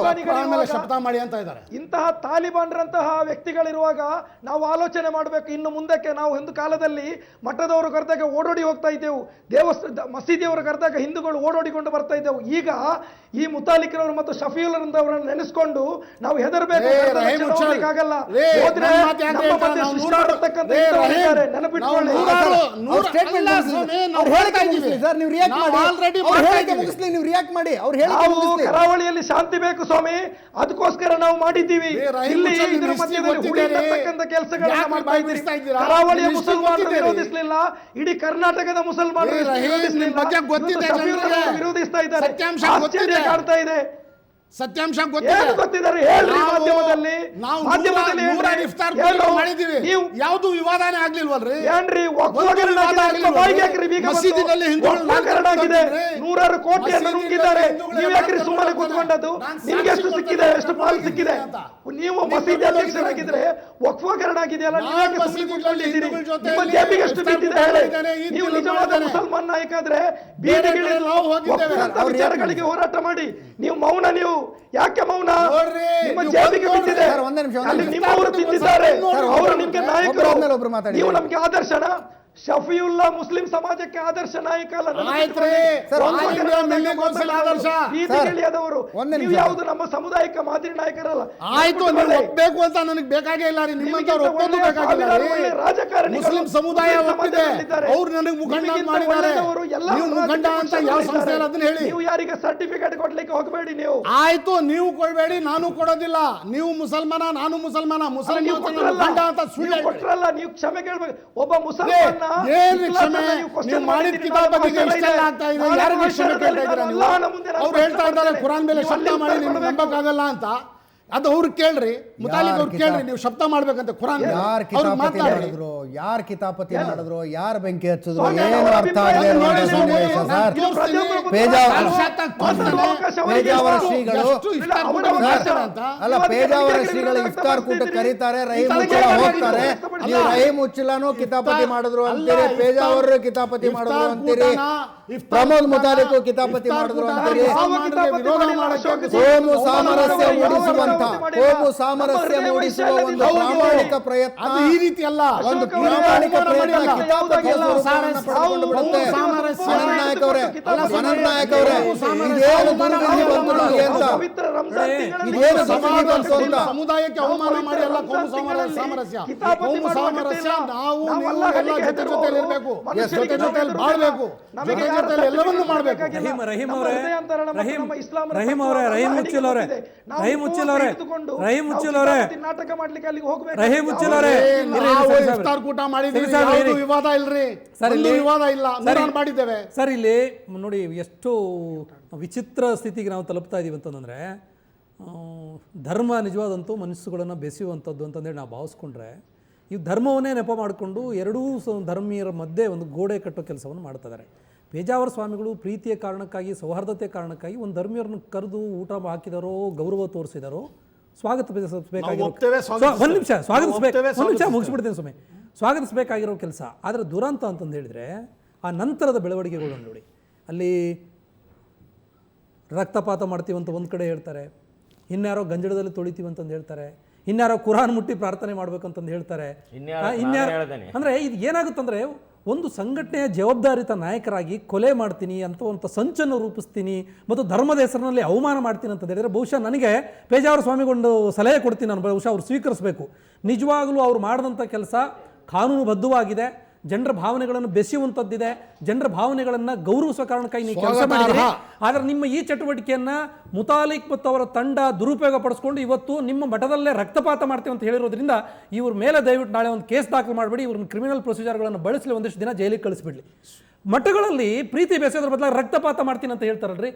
ಶಬ್ದ ಮಾಡಿ ಅಂತ ಇದ್ದಾರೆ. ಇಂತಹ ತಾಲಿಬಾನ್ರಂತಹ ವ್ಯಕ್ತಿಗಳಿರುವಾಗ ನಾವು ಆಲೋಚನೆ ಮಾಡಬೇಕು. ಇನ್ನು ಮುಂದಕ್ಕೆ ನಾವು ಒಂದು ಕಾಲದಲ್ಲಿ ಮಠದವರು ಕರೆದಾಗ ಓಡೋಡಿ ಹೋಗ್ತಾ ಇದ್ದೆವು, ಮಸೀದಿಯವರು ಕರೆದಾಗ ಹಿಂದೂಗಳು ಓಡೋಡಿಕೊಂಡು ಬರ್ತಾ ಇದ್ದೆವು. ಈಗ ಈ ಮುತಾಲಿಕ್ರವರು ಮತ್ತು ಶಫೀವುಲ್ಲಾರವರನ್ನು ನೆನೆಸ್ಕೊಂಡು ನಾವು ಹೆದರಬೇಕು, ಆಗಲ್ಲ. ಕರಾವಳಿಯಲ್ಲಿ ಶಾಂತಿ ಬೇಕು ಸ್ವಾಮಿ, ಅದಕ್ಕೋಸ್ಕರ ನಾವು ಮಾಡಿದ್ದೀವಿ. ಇಲ್ಲಿ ಇದರ ಮಧ್ಯದಲ್ಲಿ ಹುಡಿತಕ್ಕಂಥ ಕೆಲಸಗಳನ್ನ ಮಾಡ್ತಾ ಇದ್ದೀರಿ. ಕರಾವಳಿಯ ಮುಸಲ್ಮಾನರು ವಿರೋಧಿಸಲಿಲ್ಲ, ಇಡೀ ಕರ್ನಾಟಕದ ಮುಸಲ್ಮಾನರು ವಿರೋಧಿಸ್ತಾ ಇದ್ದಾರೆ. ಆಶ್ಚರ್ಯ ಕಾಡ್ತಾ ಇದೆ. ಸತ್ಯಾಂಶ ಗೊತ್ತಿದ್ದಾರೆ ಹೇಳ್ರಿ. ಮಾಧ್ಯಮದಲ್ಲಿ ಯಾವುದು ವಿವಾದನೇ ಆಗ್ಲಿಲ್ವಲ್ರಿ? ಏನ್ರಿ ನೂರಾರು ಕೋಟಿಯನ್ನು ನುಂಗಿದ್ದಾರೆ. ನೀವು ಯಾಕ್ರಿ ಸುಮ್ಮನೆ ಕೂತ್ಕೊಂಡದ್ದು? ನಿಮ್ಗೆ ಎಷ್ಟು ಸಿಕ್ಕಿದೆ, ಎಷ್ಟು ಪಾಲು ಸಿಕ್ಕಿದೆ? ನೀವು ಮಸೀದಿ ಅಧ್ಯಕ್ಷರಾಗಿದ್ರೆ ವಕ್ಫೀಕರಣ ಆಗಿದೆಯಲ್ಲ, ನೀವು ಯಾಕೆ ಸುಮ್ಮನೆ ಕೂತ್ಕೊಂಡಿದ್ದೀರಿ? ನಿಮ್ಮ ಜೇಬಿಗೆ ಎಷ್ಟು ಬಿದ್ದಿದೆ ಹೇಳಿ. ನೀವು ನಿಜವಾದ ಮುಸಲ್ಮಾನ್ ನಾಯಕ ಆದ್ರೆ ವಿಚಾರಗಳಿಗೆ ಹೋರಾಟ ಮಾಡಿ. ನೀವು ಮೌನ, ನೀವು ಯಾಕೆ ಮೌನ? ನಿಮ್ಮ ಜೇಬಿಗೆ ಬಿದ್ದಿದೆ. ಅಲ್ಲಿ ನಿಮ್ಮವರು ತಿಂದಿದ್ದಾರೆ, ಅವರು ನಿಮ್ಗೆ ನಾಯಕರು, ನೀವು ನಮ್ಗೆ ಆದರ್ಶನ. ಶಫೀವುಲ್ಲಾ ಮುಸ್ಲಿಂ ಸಮಾಜಕ್ಕೆ ಆದರ್ಶ ನಾಯಕ ಅಲ್ಲ, ನೀವು ಯಾವುದು ನಮ್ಮ ಸಮುದಾಯಕ್ಕೆ ಮಾದರಿ ನಾಯಕರಲ್ಲ. ಆಯ್ತು, ಒಪ್ಪಬೇಕು ಅಂತ ನನಗೆ ಬೇಕಾಗೇ ಇಲ್ಲ ರೀ. ನಿಮ್ಮಂತವ್ರು ಒಪ್ಪೋದು ಬೇಕಾಗಿಲ್ಲ. ರಾಜಕಾರಣಿ ಮುಸ್ಲಿಂ ಸಮುದಾಯ ಒಪ್ಪಿದೆ, ಅವ್ರು ನನಗೆ ಮುಖಂಡ ಮಾಡಿದ್ದಾರೆ. ನೀವು ಮುಖಂಡ ಅಂತ ಯಾವ ಸಂಸ್ಥೆ ಅದನ್ನ ಹೇಳಿ. ನೀವು ಯಾರಿಗೆ ಸರ್ಟಿಫಿಕೇಟ್ ಕೊಡ್ಲಿಕ್ಕೆ ಹೋಗಬೇಡಿ. ನೀವು ಆಯ್ತು, ನೀವು ಕೊಡಬೇಡಿ, ನಾನು ಕೊಡೋದಿಲ್ಲ. ನೀವು ಮುಸಲ್ಮಾನ, ನಾನು ಮುಸಲ್ಮಾನ, ಮುಖಂಡ ಅಂತ ಸುಳ್ಳು ಕೊಟ್ರಲ್ಲ. ನೀವು ಕ್ಷಮೆ ಕೇಳಬೇಕು. ಒಬ್ಬ ಮುಸಲ್ಮಾನ ಮಾಡಿದ ಕಿತಾಬತ್ತಿಗೆ ಇಷ್ಟೆಲ್ಲ ಆಗ್ತಾ ಇದೆ, ಯಾರಿಗೆ ಕ್ಷಮೆ ಕೇಳ್ತಾ ಇದ್ದೀರಾ ನೀವು? ಅವ್ರು ಹೇಳ್ತಾ ಇದ್ದಾರೆ ಕುರಾನ್ ಮೇಲೆ ಶಬ್ದ ಮಾಡಿ ನಿಮ್ಗೆ ನಂಬಕ್ಕಾಗಲ್ಲ ಅಂತ. ಅದು ಅವ್ರು ಕೇಳ್ರಿ, ಮುತಾಲಿಕ್ ಅವ್ರು ಕೇಳ್ರಿ, ನೀವು ಶಬ್ದ ಮಾಡ್ಬೇಕಂತ ಕುರಾನ್ ಯಾರು ಕಿತಾಪತಿ ಮಾಡಿದ್ರು, ಯಾರು ಬೆಂಕಿ ಹಚ್ಚಿದ್ರು, ಏನು ಅರ್ಥ ಆಗಿದೆ ಸರ್. ಪೇಜಾವರ ಶ್ರೀಗಳು ಅಲ್ಲ, ಪೇಜಾವರ ಶ್ರೀಗಳು ಇಫ್ತಾರ್ ಕೂಟ ಕರೀತಾರೆ, ರಹೀಂ ಉಚ್ಚಿಲಾ ಹೋಗ್ತಾರೆ. ನೀವು ರಹೀಂ ಉಚ್ಚಿಲಾನು ಕಿತಾಪತಿ ಮಾಡಿದ್ರು ಅಂತೀರಿ, ಪೇಜಾವರ ಕಿತಾಪತಿ ಮಾಡಿದ್ರು ಅಂತೀರಿ, ಪ್ರಮೋದ್ ಮುತಾಲಿಕ್ ಕಿತಾಪತಿ ಮಾಡಿದ್ರು ಅಂತೀರಿ. ಕೋಮು ಸಾಮರಸ್ಯ ಮೂಡಿಸುವ ಒಂದು ಪ್ರಾಮಾಣಿಕ ಪ್ರಯತ್ನ, ಈ ರೀತಿ ಅಲ್ಲ, ಒಂದು ಪ್ರಾಮಾಣಿಕ ಪ್ರಯತ್ನ ಕಿತಾಪತಿಯ ಸ್ವರೂಪವನ್ನು ಪಡೆದುಕೊಂಡು ಬಿಡುತ್ತೆ. ಅನಂತ್ ನಾಯಕ್ ಅವರೇ, ಇದೇನು ದುರ್ವಿಧಿ ಬಂತು ನಮಗೆ ಅಂತ, ಇದೇನು ದುರ್ವಿಧಿ ಬಂತು ಅಂತ. ಸಮುದಾಯಕ್ಕೆ ಅವಮಾನ ಮಾಡಿ ಅಲ್ಲ ಕೋಮು ಸಾಮರಸ್ಯ. ಕೋಮು ಸಾಮರಸ್ಯ ನಾವು ನೀವು ಎಲ್ಲ ಜೊತೆಯಲ್ಲಿ ಇರಬೇಕು, ಜೊತೆಯಲ್ಲಿ ಬಾಳ್ಬೇಕು, ಜೊತೆಯಲ್ಲಿ ಎಲ್ಲವನ್ನೂ ಮಾಡಬೇಕು. ರಹೀಂ ಇಫ್ತಾರ್ ಕೂಟ ಮಾಡಿದ್ದೀವಿ, ವಿವಾದ ಇಲ್ರಿ, ವಿವಾದ ಇಲ್ಲ, ಮಾಡಿದ್ದೇವೆ ಸರ್. ಇಲ್ಲಿ ನೋಡಿ ಎಷ್ಟು ವಿಚಿತ್ರ ಸ್ಥಿತಿಗೆ ನಾವು ತಲುಪ್ತಾ ಇದೀವಿ ಅಂತಂದ್ರೆ, ಧರ್ಮ ನಿಜವಾದಂತೂ ಮನಸ್ಸುಗಳನ್ನು ಬೆಸೆಯುವಂಥದ್ದು ಅಂತಂದೇಳಿ ನಾವು ಭಾವಿಸ್ಕೊಂಡ್ರೆ, ಈ ಧರ್ಮವನ್ನೇ ನೆಪ ಮಾಡಿಕೊಂಡು ಎರಡೂ ಧರ್ಮೀಯರ ಮಧ್ಯೆ ಒಂದು ಗೋಡೆ ಕಟ್ಟೋ ಕೆಲಸವನ್ನು ಮಾಡ್ತಾ ಇದ್ದಾರೆ. ಪೇಜಾವರ ಸ್ವಾಮಿಗಳು ಪ್ರೀತಿಯ ಕಾರಣಕ್ಕಾಗಿ, ಸೌಹಾರ್ದತೆ ಕಾರಣಕ್ಕಾಗಿ ಒಂದು ಧರ್ಮೀಯರನ್ನು ಕರೆದು ಊಟ ಹಾಕಿದಾರೋ, ಗೌರವ ತೋರಿಸಿದಾರೋ, ಸ್ವಾಗತಿಸಬೇಕಾಗಿರೋ ಕೆಲಸ. ಆದರೆ ದುರಂತ ಅಂತಂದು ಹೇಳಿದ್ರೆ ಆ ನಂತರದ ಬೆಳವಣಿಗೆಗಳು ನೋಡಿ, ಅಲ್ಲಿ ರಕ್ತಪಾತ ಮಾಡ್ತೀವಂತ ಒಂದು ಕಡೆ ಹೇಳ್ತಾರೆ, ಇನ್ಯಾರೋ ಗಂಜಡದಲ್ಲಿ ತೊಳಿತೀವಂತಂದು ಹೇಳ್ತಾರೆ, ಇನ್ಯಾರೋ ಕುರಾನ್ ಮುಟ್ಟಿ ಪ್ರಾರ್ಥನೆ ಮಾಡ್ಬೇಕಂತಂದು ಹೇಳ್ತಾರೆ. ಅಂದ್ರೆ ಇದು ಏನಾಗುತ್ತಂದ್ರೆ ಒಂದು ಸಂಘಟನೆಯ ಜವಾಬ್ದಾರಿತ ನಾಯಕರಾಗಿ ಕೊಲೆ ಮಾಡ್ತೀನಿ ಅಂತ ಸಂಚನ್ನು ರೂಪಿಸ್ತೀನಿ ಮತ್ತು ಧರ್ಮದ ಹೆಸರಿನಲ್ಲಿ ಅವಮಾನ ಮಾಡ್ತೀನಿ ಅಂತ ಹೇಳಿದರೆ ಬಹುಶಃ ನನಗೆ ಪೇಜಾವರ ಸ್ವಾಮಿಗೊಂದು ಸಲಹೆ ಕೊಡ್ತೀನಿ, ನಾನು ಬಹುಶಃ ಅವ್ರು ಸ್ವೀಕರಿಸಬೇಕು. ನಿಜವಾಗಲೂ ಅವ್ರು ಮಾಡಿದಂಥ ಕೆಲಸ ಕಾನೂನುಬದ್ಧವಾಗಿದೆ, ಜನರ ಭಾವನೆಗಳನ್ನು ಬೆಸೆಯುವಂಥದ್ದಿದೆ, ಜನರ ಭಾವನೆಗಳನ್ನು ಗೌರವಿಸುವ ಕಾರಣಕ್ಕಾಗಿ ನೀವು ಕೆಲಸ ಮಾಡಿದ್ರಿ. ಆದರೆ ನಿಮ್ಮ ಈ ಚಟುವಟಿಕೆಯನ್ನು ಮುತಾಲಿಕ್ ಮತ್ತು ಅವರ ತಂಡ ದುರುಪಯೋಗ ಪಡಿಸ್ಕೊಂಡು ಇವತ್ತು ನಿಮ್ಮ ಮಠದಲ್ಲೇ ರಕ್ತಪಾತ ಮಾಡ್ತೀವಿ ಅಂತ ಹೇಳಿರೋದ್ರಿಂದ ಇವ್ರ ಮೇಲೆ ದಯವಿಟ್ಟು ನಾಳೆ ಒಂದು ಕೇಸ್ ದಾಖಲು ಮಾಡಬೇಡಿ, ಇವ್ರನ್ನ ಕ್ರಿಮಿನಲ್ ಪ್ರೊಸೀಜರ್ಗಳನ್ನು ಬಳಸಲಿ, ಒಂದಿಷ್ಟು ದಿನ ಜೈಲಿಗೆ ಕಳಿಸ್ಬಿಡ್ಲಿ. ಮಠಗಳಲ್ಲಿ ಪ್ರೀತಿ ಬೆಸೆಯೋದ್ರ ಬದಲಾಗಿ ರಕ್ತಪಾತ ಮಾಡ್ತೀನಿ ಅಂತ ಹೇಳ್ತಾರಲ್ರಿ,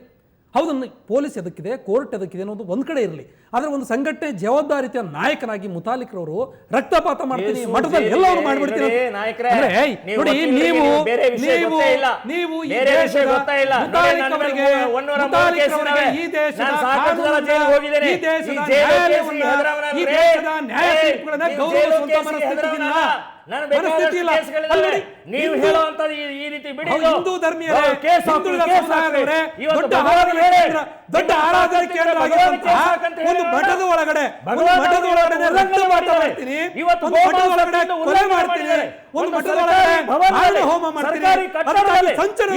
ಹೌದನ್ನು ಪೊಲೀಸ್ ಎದಕ್ಕಿದೆ, ಕೋರ್ಟ್ ಎದಕ್ಕಿದೆ ಅನ್ನೋದು ಒಂದು ಕಡೆ ಇರಲಿ, ಆದರೆ ಒಂದು ಸಂಘಟನೆ ಜವಾಬ್ದಾರಿತ ನಾಯಕನಾಗಿ ಮುತಾಲಿಕ್ರವರು ರಕ್ತಪಾತ ಮಾಡ್ತೀನಿ, ಮಠದಲ್ಲಿ ಎಲ್ಲರೂ ಮಾಡ್ಬಿಡ್ತೀನಿ ನೋಡಿ. ನೀವು ಈ ದೇಶದ ನ್ಯಾಯ ತೀರ್ಪುಗಳನ್ನ ಗೌರವಿಸುವಂತ ಮನಸ್ಥಿತಿ ಇಲ್ಲ. ನೀವು ಹೇಳುವಂತ ಈ ರೀತಿ ಬಿಡಿ, ಹಿಂದೂ ಧರ್ಮೀಯರೇ, ದೊಡ್ಡ ಆರಾಧನೆ ಕೇಂದ್ರವಾಗಿರುವಂತಹ ಒಂದು ಮಠದ ಒಳಗಡೆ ರಕ್ತಪಾತ ಮಾಡ್ತೀನಿ, ಒಂದು ಮಠದ ಒಳಗಡೆ ಕೊಲೆ ಮಾಡ್ತೀನಿ, ಒಂದು ಮಠದ ಒಳಗಡೆ ಮಾರಣ ಹೋಮ ಮಾಡ್ತೀನಿ, ಸಂಚನ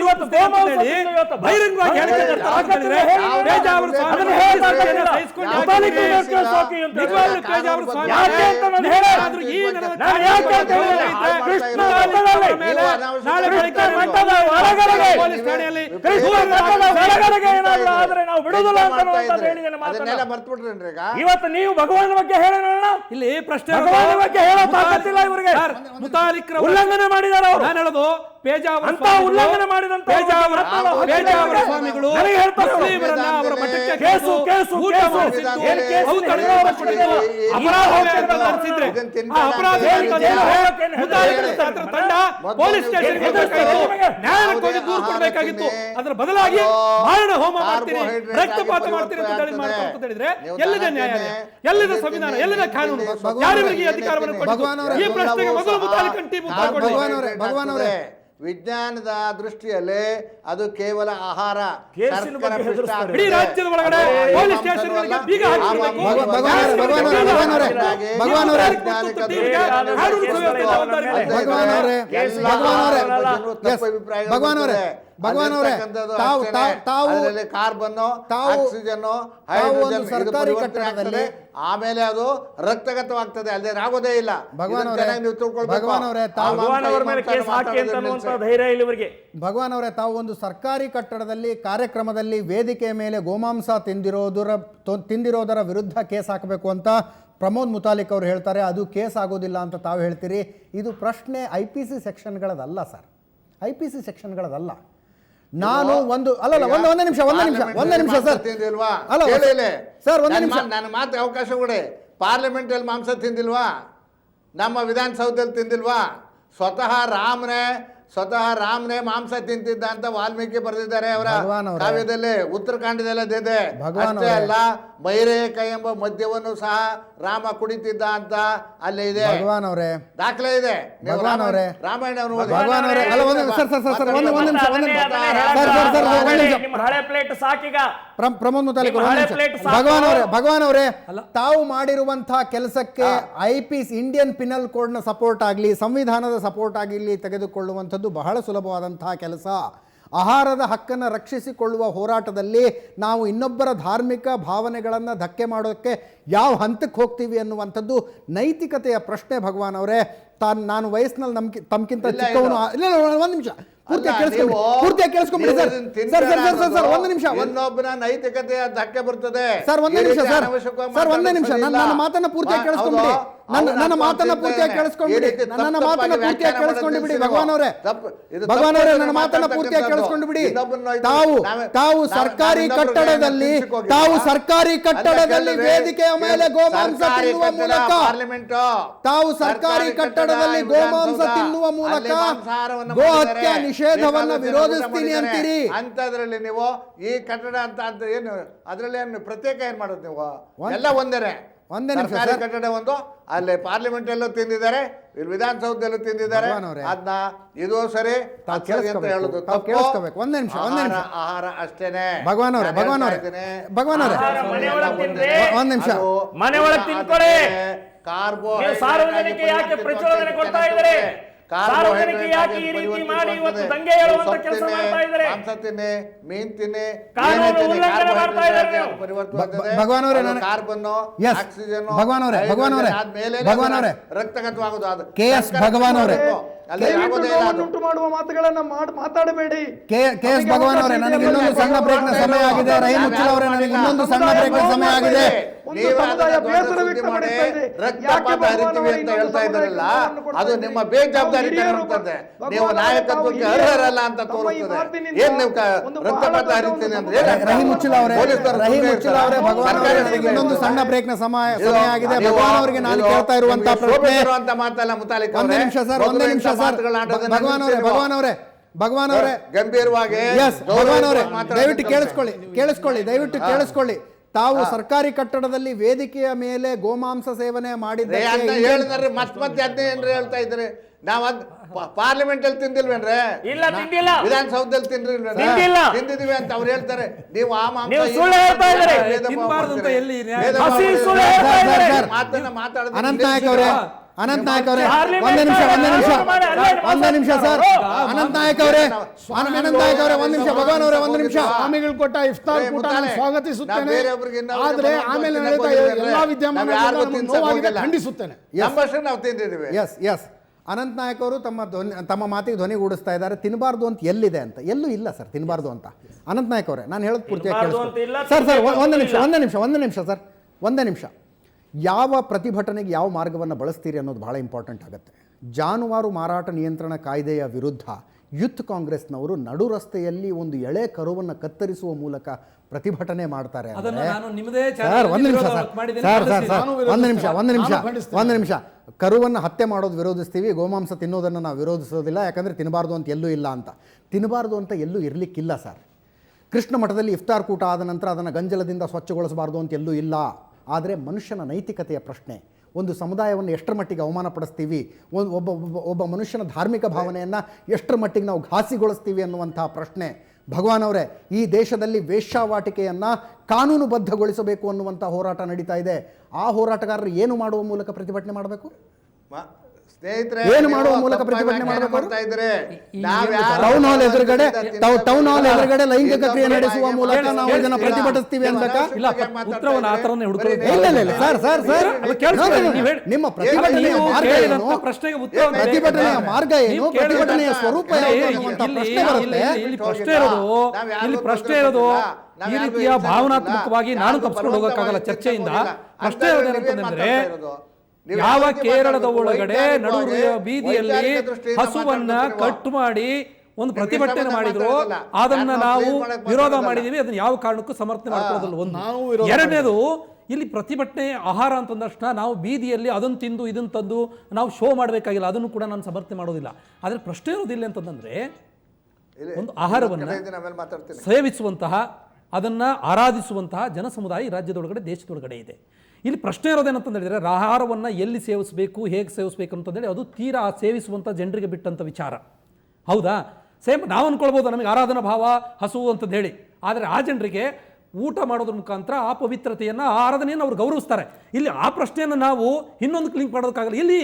ಬಹಿರಂಗವಾಗಿ ಹೇಳಿಕೆ ಕೊಡ್ತಾರೆ. ಪೇಜಾವರ ಸ್ವಾಮಿ ಇವತ್ತು ನೀವು ಭಗವಾನ್ ಬಗ್ಗೆ ಹೇಳೋಣ, ಇಲ್ಲಿ ಪ್ರಶ್ನೆ ಬಗ್ಗೆ ಹೇಳೋ ತಾಕತ್ತಿಲ್ಲ ಇವರಿಗೆ. ಮುತಾಲಿಕ್ರ ಉಲ್ಲಂಘನೆ ಮಾಡಿದ್ದಾರೆ ಅವರು. ನಾನು ಹೇಳೋದು ಪೇಜಾವರ ಉಲ್ಲಂಘನೆ ಮಾಡಿದಂತ ಸ್ವಾಮಿಗಳು ಮುಸ್ಲಿಮರನ್ನ ಅವರ ಮಠಕ್ಕೆ ಕೇಸು ತಂಡ ಪೊಲೀಸ್ ಸ್ಟೇಷನ್ ದೂರು ಕೊಡಬೇಕಾಗಿತ್ತು. ಅದರ ಬದಲಾಗಿ ಮಾರಣ ಹೋಮ ಮಾಡ್ತೀನಿ, ರಕ್ತಪಾತ ಮಾಡ್ತೀನಿ ಅಂತ ಹೇಳಿದ್ರೆ ಎಲ್ಲಿದೆ ನ್ಯಾಯಾಲಯ, ಎಲ್ಲಿದೆ ಸಂವಿಧಾನ, ಎಲ್ಲಿದೆ ಕಾನೂನು? ಯಾರಿವರಿಗೆ ಅಧಿಕಾರವನ್ನು ಕೊಟ್ಟಿದ್ದು? ಈ ಪ್ರಶ್ನೆಗೆ ಮೊದಲು ಮುತಾಲಿಕಂಟಿ ವಿಜ್ಞಾನದ ದೃಷ್ಟಿಯಲ್ಲಿ ಅದು ಕೇವಲ ಆಹಾರ. ಇಡೀ ರಾಜ್ಯದ ಒಳಗಡೆ ಪೊಲೀಸ್ ಸ್ಟೇಷನ್ಗಳಿಗೆ ಬೀಗ ಕಾರ್ಬನ್, ಆಕ್ಸಿಜನ್, ಹೈಡ್ರೋಜನ್ ಸರ್ಕಾರಿ ಕಟ್ಟಡದಲ್ಲಿ ಆಮೇಲೆ ಅದು ರಕ್ತಗತವಾಗ್ತದೆ, ಅಲ್ಲದೆ ಆಗೋದೇ ಇಲ್ಲ. ಭಗವಾನ್ ಅವರೇ, ತಾವು ಒಂದು ಸರ್ಕಾರಿ ಕಟ್ಟಡದಲ್ಲಿ ಕಾರ್ಯಕ್ರಮದಲ್ಲಿ ವೇದಿಕೆಯ ಮೇಲೆ ಗೋಮಾಂಸ ತಿಂದಿರೋದರ ವಿರುದ್ಧ ಕೇಸ್ ಹಾಕಬೇಕು ಅಂತ ಪ್ರಮೋದ್ ಮುತಾಲಿಕ್ ಅವರು ಹೇಳ್ತಾರೆ. ಅದು ಕೇಸ್ ಆಗೋದಿಲ್ಲ ಅಂತ ತಾವು ಹೇಳ್ತೀರಿ. ಇದು ಪ್ರಶ್ನೆ IPC ಸೆಕ್ಷನ್ಗಳದಲ್ಲ ಸರ್, IPC ಸೆಕ್ಷನ್ಗಳದಲ್ಲ. ನಾನು ಒಂದು ಒಂದೇ ನಿಮಿಷ ಸರ್, ಸರ್ ಒಂದೇ ನಿಮಿಷ ನನ್ನ ಮಾತು ಅವಕಾಶ ಕೊಡಿ. ಪಾರ್ಲಿಮೆಂಟ್ ಅಲ್ಲಿ ಮಾಂಸ ತಿಂದಿಲ್ವಾ? ನಮ್ಮ ವಿಧಾನಸೌಧದಲ್ಲಿ ತಿಂದಿಲ್ವಾ? ಸ್ವತಃ ರಾಮನೇ ಮಾಂಸ ತಿಂತಿದ್ದ ಅಂತ ವಾಲ್ಮೀಕಿ ಬರೆದಿದ್ದಾರೆ ಅವರ ಕಾವ್ಯದಲ್ಲಿ, ಉತ್ತರಕಾಂಡದಲ್ಲೇ ಇದೆ. ಅಷ್ಟೇ ಅಲ್ಲ, ಮೈರೇಕ ಎಂಬ ಮದ್ಯವನ್ನು ಸಹ ರಾಮ ಕುಡಿತಿದ್ದ ಅಂತ ಅಲ್ಲೇ ಇದೆ, ದಾಖಲೆ ಇದೆ. ರಾಮಾಯಣ ಪ್ರಮೋದ್ ಮುತಾಲಿಕ್, ಭಗವಾನ್ ಅವರೇ, ತಾವು ಮಾಡಿರುವಂತಹ ಕೆಲಸಕ್ಕೆ IPC ಇಂಡಿಯನ್ ಪಿನಲ್ ಕೋಡ್ ನ ಸಪೋರ್ಟ್ ಆಗಲಿ, ಸಂವಿಧಾನದ ಸಪೋರ್ಟ್ ಆಗಿರಲಿ ತೆಗೆದುಕೊಳ್ಳುವಂಥದ್ದು ಬಹಳ ಸುಲಭವಾದಂತಹ ಕೆಲಸ. ಆಹಾರದ ಹಕ್ಕನ್ನು ರಕ್ಷಿಸಿಕೊಳ್ಳುವ ಹೋರಾಟದಲ್ಲಿ ನಾವು ಇನ್ನೊಬ್ಬರ ಧಾರ್ಮಿಕ ಭಾವನೆಗಳನ್ನು ಧಕ್ಕೆ ಮಾಡೋಕ್ಕೆ ಯಾವ ಹಂತಕ್ಕೆ ಹೋಗ್ತೀವಿ ಅನ್ನುವಂಥದ್ದು ನೈತಿಕತೆಯ ಪ್ರಶ್ನೆ. ಭಗವಾನ್ ಅವರೇ, ನಾನು ವಯಸ್ಸಿನಲ್ಲಿ ತಮ್ಗಿಂತ ಚಿಕ್ಕವನು. ಒಂದು ನಿಮಿಷ ಪೂರ್ತಿಯಾಗಿ ಕೇಳಿಸ್ಕೊಂಡ್ಬಿಡಿ ಸರ್. ಒಂದು ನಿಮಿಷ, ಇನ್ನೊಬ್ಬನ ನೈತಿಕತೆಯ ಧಕ್ಕೆ ಬರ್ತದೆ ಸರ್. ಒಂದೇ ನಿಮಿಷ ನನ್ನ ಮಾತನ್ನ ಪೂರ್ತಿಯಾಗಿ ಕೇಳಿಸ್ಕೊಂಡ್ಬಿಡಿ. ನನ್ನ ಮಾತನ್ನ ಪೂರ್ತಿಯಾಗಿ ಕೇಳಿಸ್ಕೊಂಡ್ಬಿಡಿ ಭಗವಾನ್ ಅವರೇ, ನನ್ನ ಮಾತನ್ನ ಪೂರ್ತಿಯಾಗಿ ಕೇಳಿಸ್ಕೊಂಡು ಬಿಡಿ. ತಾವು ಸರ್ಕಾರಿ ಕಟ್ಟಡದಲ್ಲಿ ವೇದಿಕೆಯ ಮೇಲೆ ಗೋಮಾಂಸ ತಿನ್ನುವ ಮೂಲಕ, ಗೋ ಹತ್ಯೆ ನಿಷೇಧವನ್ನು ವಿರೋಧಿಸ್ತೀನಿ ಅಂತೀರಿ. ಅಂತದ್ರಲ್ಲಿ ನೀವು ಈ ಕಟ್ಟಡ ಅಂತ ಏನು ಅದ್ರಲ್ಲಿ ಏನು ಪ್ರತ್ಯೇಕ ಏನ್ ಮಾಡೋದು? ನೀವು ಎಲ್ಲ ಒಂದೇ ಕಟ್ಟಡ ಒಂದು, ಅಲ್ಲಿ ಪಾರ್ಲಿಮೆಂಟ್ ಎಲ್ಲೂ ತಿಂದಿದ್ದಾರೆ, ಇಲ್ಲಿ ವಿಧಾನಸೌಧದಲ್ಲೂ ತಿಂದಿದ್ದಾರೆ. ಅದನ್ನ ಇದು ಸರಿ ಅಂತ ಹೇಳುದು ಒಂದ್ ನಿಮಿಷ ಆಹಾರ ಅಷ್ಟೇನೆ. ಭಗವಾನ್ ಅವರೇ ಒಂದ್ ನಿಮಿಷ, ಮನೆ ಒಳಗೆ ತಿನ್ಕೊಳ್ಳಿ. ಕಾರ್ಬೋ ಸಾರ್ವಜನಿಕ ಯಾಕೆ ಪ್ರಚೋದನೆ ಕೊಡ್ತಾ ಇದ್ದಾರೆ? ಸಾರ್ವಜನಿಕ ಯಾಕೆ ಈ ರೀತಿ ಮಾಡಿ ಇವತ್ತು ದಂಗೆ ಹೇಳುವಂತ ಕೆಲಸ ಮಾಡ್ತಾ ಇದ್ದಾರೆ? ಮಾಂಸ ತಿನ್ನಿ, ಮೀನ್ ತಿನ್ನಿ, ಕಾನೂನು ಉಲ್ಲಂಘನೆ ಮಾಡ್ತಾ ಇದ್ದಾರೆ ನೀವು. ಭಗವಾನ್ ಅವರೇ, ಕಾರ್ಬನ್, Yes. ಆಕ್ಸಿಜನ್, ಭಗವಾನ್ ಅವರೇ, ಭಗವಾನ್ ಅವರೇ, ಭಗವಾನ್ ಅವರೇ, ರಕ್ತಗತವಾಗುವುದು ಅದು KS ಭಗವಾನ್ ಅವರೇ, ಅಲ್ಲಿ ದಯವಿಟ್ಟು ಆಗೋದೇ ಇಲ್ಲ ಅದು. ನೋವನ್ನುಂಟು ಮಾಡುವ ಮಾತುಗಳನ್ನ ಮಾತಾಡಬೇಡಿ. KS ಭಗವಾನ್ ಅವರೇ, ನನಗೆ ಇನ್ನೊಂದು ಸಣ್ಣ ಬ್ರೇಕ್ನ ಸಮಯ ಆಗಿದೆ. ರಹೀಂ ಉಚ್ಚಿಲ್ ಅವರೇ, ನನಗೆ ಇನ್ನೊಂದು ಸಣ್ಣ ಬ್ರೇಕ್ನ ಸಮಯ ಆಗಿದೆ. ಒಂದು ಸಮುದಾಯ ಬೇಸರ ವ್ಯಕ್ತಪಡಿಸ್ತಾ ಇದೆ. ರಕ್ತಪಾತ ಹರಿತೀವಿ ಅಂತ ಹೇಳ್ತಾ ಇದ್ದಾರಲ್ಲ, ಅದು ನಿಮ್ಮ ಬೇಜವಾಬ್ದಾರಿತನ ಇರ್ತದೆ. ನೀವು ನಾಯಕತ್ವಕ್ಕೆ ಅರ್ಹರಲ್ಲ ಅಂತ ತೋರುತ್ತದೆ. ಏನ್ ನೀವು ರಕ್ತಪಾತ ಹರಿತೀನಿ ಅಂದ್ರೆ ರಹೀಂ ಉಚ್ಚಿಲ್ ಅವರೇ, ರಹೀಂ ಉಚ್ಚಿಲ್ ಅವರೇ, ಭಗವಾನ್ ಅವರೇ, ನನಗೆ ಇನ್ನೊಂದು ಸಣ್ಣ ಬ್ರೇಕ್ನ ಸಮಯ ಆಗಿದೆ. ಭಗವಾನ್ ಅವರಿಗೆ ನಾನು ಕೇಳ್ತಾ ಇರುವಂತಹ ಪ್ರಶ್ನೆ, ಮಾತಲ್ಲ ಮುತಾಲಿಕ್ ಒಂದೇ ನಿಮಿಷ ಸರ್, ಒಂದೇ ನಿಮಿಷ ಸರ್, ಭಗವಾನ್ ಅವರೇ, ಭಗವಾನ್ ಅವರೇ, ಭಗವಾನ್ ಅವರೇ, ಗಂಭೀರವಾಗಿ ಎಸ್ ಭಗವಾನ್ ಅವರೇ, ದಯವಿಟ್ಟು ಕೇಳಿಸ್ಕೊಳ್ಳಿ, ದಯವಿಟ್ಟು ಕೇಳಿಸ್ಕೊಳ್ಳಿ. ತಾವು ಸರ್ಕಾರಿ ಕಟ್ಟಡದಲ್ಲಿ ವೇದಿಕೆಯ ಮೇಲೆ ಗೋಮಾಂಸ ಸೇವನೆ ಮಾಡಿದ್ದಕ್ಕೆ ಹೇಳಿದ್ರಿ ಮತ್ತೆ ಅದ್ನೇ ಏನ್ರಿ ಹೇಳ್ತಾ ಇದ್ರಿ? ನಾವ್ ಪಾರ್ಲಿಮೆಂಟ್ ಅಲ್ಲಿ ತಿಂದಿಲ್ವೇನ್ರೆ? ಇಲ್ಲ, ತಿಂದಿಲ್ಲ. ವಿಧಾನಸೌಧದಲ್ಲಿ ತಿಂದಿಲ್ಲ. ತಿಂದಿದೀವಿ ಅಂತ ಅವ್ರು ಹೇಳ್ತಾರೆ. ನೀವು ಆ ಮಾಂಸ ನೀವು ಸುಳ್ಳು ಹೇಳ್ತಾ ಇದ್ದೀರಿ. ತಿನ್ಬಾರ್ದು ಅಂತ ಎಲ್ಲಿ ನ್ಯಾಯ? ಹಸಿ ಸುಳ್ಳು ಹೇಳ್ತಾ ಇದ್ದಾರೆ. ಮಾತನ್ನ ಮಾತಾಡಿದ್ರೆ ಅನಂತ್ ನಾಯಕ್ ಅವರೇ, ಅನಂತ್ ನಾಯಕ್ ಅವರೇ, ಪಾರ್ಲಿಮೆಂಟ್ ಒಂದೇ ನಿಮಿಷ ಅಲ್ಲಿ ಒಂದೇ ನಿಮಿಷ ಸರ್, ಅನಂತ್ ನಾಯಕ್ ಅವರೇ, ಅನಂತ್ ನಾಯಕ್ ಅವರೇ, ಒಂದ್ ನಿಮಿಷ, ಭಗವಾನ್ ಅವರೇ, ಒಂದ್ ನಿಮಿಷ. ಸ್ವಾಮಿಗಳು ಕೊಟ್ಟ ಇಫ್ತಾರ್ ಕೂಟ ನಾನು ಸ್ವಾಗತಿಸುತ್ತೇನೆ. ಆದ್ರೆ ಆಮೇಲೆ ನಡೆದ ಎಲ್ಲಾ ವಿದ್ಯಮಾನಗಳನ್ನು ನೋವಾಗಿದ್ದರೆ ಖಂಡಿಸುತ್ತೇನೆ. ನಾವು ತಿಂದಿದ್ದೀವಿ. ಎಸ್ ಎಸ್ ಅನಂತ್ ನಾಯಕ್ ಅವರು ತಮ್ಮ ಮಾತಿಗೆ ಧ್ವನಿಗೂಡಿಸ್ತಾ ಇದ್ದಾರೆ. ತಿನ್ನಬಾರ್ದು ಅಂತ ಎಲ್ಲಿದೆ ಅಂತ? ಎಲ್ಲೂ ಇಲ್ಲ ಸರ್ ತಿನ್ನಬಾರ್ದು ಅಂತ. ಅನಂತ್ ನಾಯಕ್ ಅವರೇ, ನಾನು ಹೇಳೋದು ಪೂರ್ತಿಯಾಗಿ ಕೇಳಿಸ್ಕೊಳ್ಳಿ ಸರ್. ಸರ್, ಒಂದೇ ನಿಮಿಷ. ಯಾವ ಪ್ರತಿಭಟನೆಗೆ ಯಾವ ಮಾರ್ಗವನ್ನು ಬಳಸ್ತೀರಿ ಅನ್ನೋದು ಬಹಳ ಇಂಪಾರ್ಟೆಂಟ್ ಆಗುತ್ತೆ. ಜಾನುವಾರು ಮಾರಾಟ ನಿಯಂತ್ರಣ ಕಾಯ್ದೆಯ ವಿರುದ್ಧ ಯೂತ್ ಕಾಂಗ್ರೆಸ್ನವರು ನಡು ರಸ್ತೆಯಲ್ಲಿ ಒಂದು ಎಳೆ ಕರುವನ್ನು ಕತ್ತರಿಸುವ ಮೂಲಕ ಪ್ರತಿಭಟನೆ ಮಾಡ್ತಾರೆ ಅಂದ್ರೆ, ಸರ್ ಒಂದು ನಿಮಿಷ ಸರ್, ಒಂದು ನಿಮಿಷ. ಕರುವನ್ನು ಹತ್ಯೆ ಮಾಡೋದು ವಿರೋಧಿಸ್ತೀವಿ, ಗೋಮಾಂಸ ತಿನ್ನೋದನ್ನು ನಾವು ವಿರೋಧಿಸೋದಿಲ್ಲ. ಯಾಕಂದರೆ ತಿನ್ನಬಾರ್ದು ಅಂತ ಎಲ್ಲೂ ಇಲ್ಲ ಅಂತ. ತಿನ್ನಬಾರ್ದು ಅಂತ ಎಲ್ಲೂ ಇರಲಿಕ್ಕಿಲ್ಲ ಸರ್. ಕೃಷ್ಣ ಮಠದಲ್ಲಿ ಇಫ್ತಾರ್ ಕೂಟ ಆದ ನಂತರ ಅದನ್ನು ಗಂಜಲದಿಂದ ಸ್ವಚ್ಛಗೊಳಿಸಬಾರ್ದು ಅಂತ ಎಲ್ಲೂ ಇಲ್ಲ. ಆದರೆ ಮನುಷ್ಯನ ನೈತಿಕತೆಯ ಪ್ರಶ್ನೆ, ಒಂದು ಸಮುದಾಯವನ್ನು ಎಷ್ಟರ ಮಟ್ಟಿಗೆ ಅವಮಾನಪಡಿಸ್ತೀವಿ, ಒಬ್ಬ ಮನುಷ್ಯನ ಧಾರ್ಮಿಕ ಭಾವನೆಯನ್ನು ಎಷ್ಟರ ಮಟ್ಟಿಗೆ ನಾವು ಘಾಸಿಗೊಳಿಸ್ತೀವಿ ಅನ್ನುವಂಥ ಪ್ರಶ್ನೆ. ಭಗವಾನ್ ಅವರೇ, ಈ ದೇಶದಲ್ಲಿ ವೇಶ್ಯಾವಾಟಿಕೆಯನ್ನು ಕಾನೂನುಬದ್ಧಗೊಳಿಸಬೇಕು ಅನ್ನುವಂಥ ಹೋರಾಟ ನಡೀತಾ ಇದೆ. ಆ ಹೋರಾಟಗಾರರು ಏನು ಮಾಡುವ ಮೂಲಕ ಪ್ರತಿಭಟನೆ ಮಾಡಬೇಕು? ಏನು ಮಾಡುವ ಮೂಲಕ ಪ್ರತಿಭಟನೆ ಮಾಡಬೇಕು? ಟೌನ್ ಹಾಲ್ ಎದುರುಗಡೆ ಲೈಂಗಿಕ ಕ್ರಿಯೆ ನಡೆಸುವ ಮೂಲಕ ನಾವು ಇದನ್ನು ಪ್ರತಿಭಟಿಸ್ತೀವಿ ಅನ್ಬೇಕಾ? ಉತ್ತರವನ್ನು ಆ ಥರನೇ ಹುಡುಕೋದು. ನಿಮ್ಮ ಪ್ರತಿಭಟನೆಯ ಮಾರ್ಗ ಏನು? ಪ್ರತಿಭಟನೆಯ ಮಾರ್ಗ ಏನು? ಪ್ರತಿಭಟನೆಯ ಸ್ವರೂಪ ಇಲ್ಲಿ ಪ್ರಶ್ನೆ ಇರೋದು ಈ ರೀತಿಯ ಭಾವನಾತ್ಮಕವಾಗಿ ನಾನು ತಪ್ಪಿಸ್ಕೊಂಡು ಹೋಗೋಕ್ಕಾಗಲ್ಲ ಚರ್ಚೆಯಿಂದ. ಪ್ರಶ್ನೆ ಇರೋದೇನಂತಂದ್ರೆ, ಯಾವ ಕೇರಳದ ಒಳಗಡೆ ನಡು ಬೀದಿಯಲ್ಲಿ ಹಸುವನ್ನ ಕಟ್ ಮಾಡಿ ಒಂದು ಪ್ರತಿಭಟನೆ ಮಾಡಿದ್ರು, ಅದನ್ನ ನಾವು ವಿರೋಧ ಮಾಡಿದೀವಿ. ಅದನ್ನ ಯಾವ ಕಾರಣಕ್ಕೂ ಸಮರ್ಥನೆ ಮಾಡ್ಕೊಳ್ಳೋದಿಲ್ಲ. ಒಂದು ಎರಡನೇದು, ಇಲ್ಲಿ ಪ್ರತಿಭಟನೆ ಆಹಾರ ಅಂತಂದಷ್ಟು ನಾವು ಬೀದಿಯಲ್ಲಿ ಅದನ್ನು ತಿಂದು ಇದನ್ನು ತಂದು ನಾವು ಶೋ ಮಾಡಬೇಕಾಗಿಲ್ಲ, ಅದನ್ನು ಕೂಡ ನಾನು ಸಮರ್ಥನೆ ಮಾಡೋದಿಲ್ಲ. ಆದರೆ ಪ್ರಶ್ನೆ ಇರೋದಿಲ್ಲ ಅಂತಂದ್ರೆ, ಒಂದು ಆಹಾರವನ್ನು ಸೇವಿಸುವಂತಹ, ಅದನ್ನು ಆರಾಧಿಸುವಂತಹ ಜನ ಸಮುದಾಯ ಈ ರಾಜ್ಯದೊಳಗಡೆ ದೇಶದೊಳಗಡೆ ಇದೆ. ಇಲ್ಲಿ ಪ್ರಶ್ನೆ ಇರೋದೇನಂತ ಹೇಳಿದರೆ, ಆಹಾರವನ್ನು ಎಲ್ಲಿ ಸೇವಿಸಬೇಕು, ಹೇಗೆ ಸೇವಿಸಬೇಕು ಅಂತಂದೇಳಿ ಅದು ತೀರಾ ಸೇವಿಸುವಂಥ ಜನರಿಗೆ ಬಿಟ್ಟಂಥ ವಿಚಾರ. ಹೌದಾ? ಸೇಮ್ ನಾವು ಅಂದ್ಕೊಳ್ಬೋದು ನಮಗೆ ಆರಾಧನಾ ಭಾವ ಹಸುವು ಅಂತಂದು ಹೇಳಿ. ಆದರೆ ಆ ಜನರಿಗೆ ಊಟ ಮಾಡೋದ್ರ ಮುಖಾಂತರ ಆ ಪವಿತ್ರತೆಯನ್ನು, ಆ ಆರಾಧನೆಯನ್ನು ಅವ್ರು ಗೌರವಿಸ್ತಾರೆ. ಇಲ್ಲಿ ಆ ಪ್ರಶ್ನೆಯನ್ನು ನಾವು ಇನ್ನೊಂದು ಲಿಂಕ್ ಮಾಡೋದಕ್ಕಾಗಲ್ಲ. ಇಲ್ಲಿ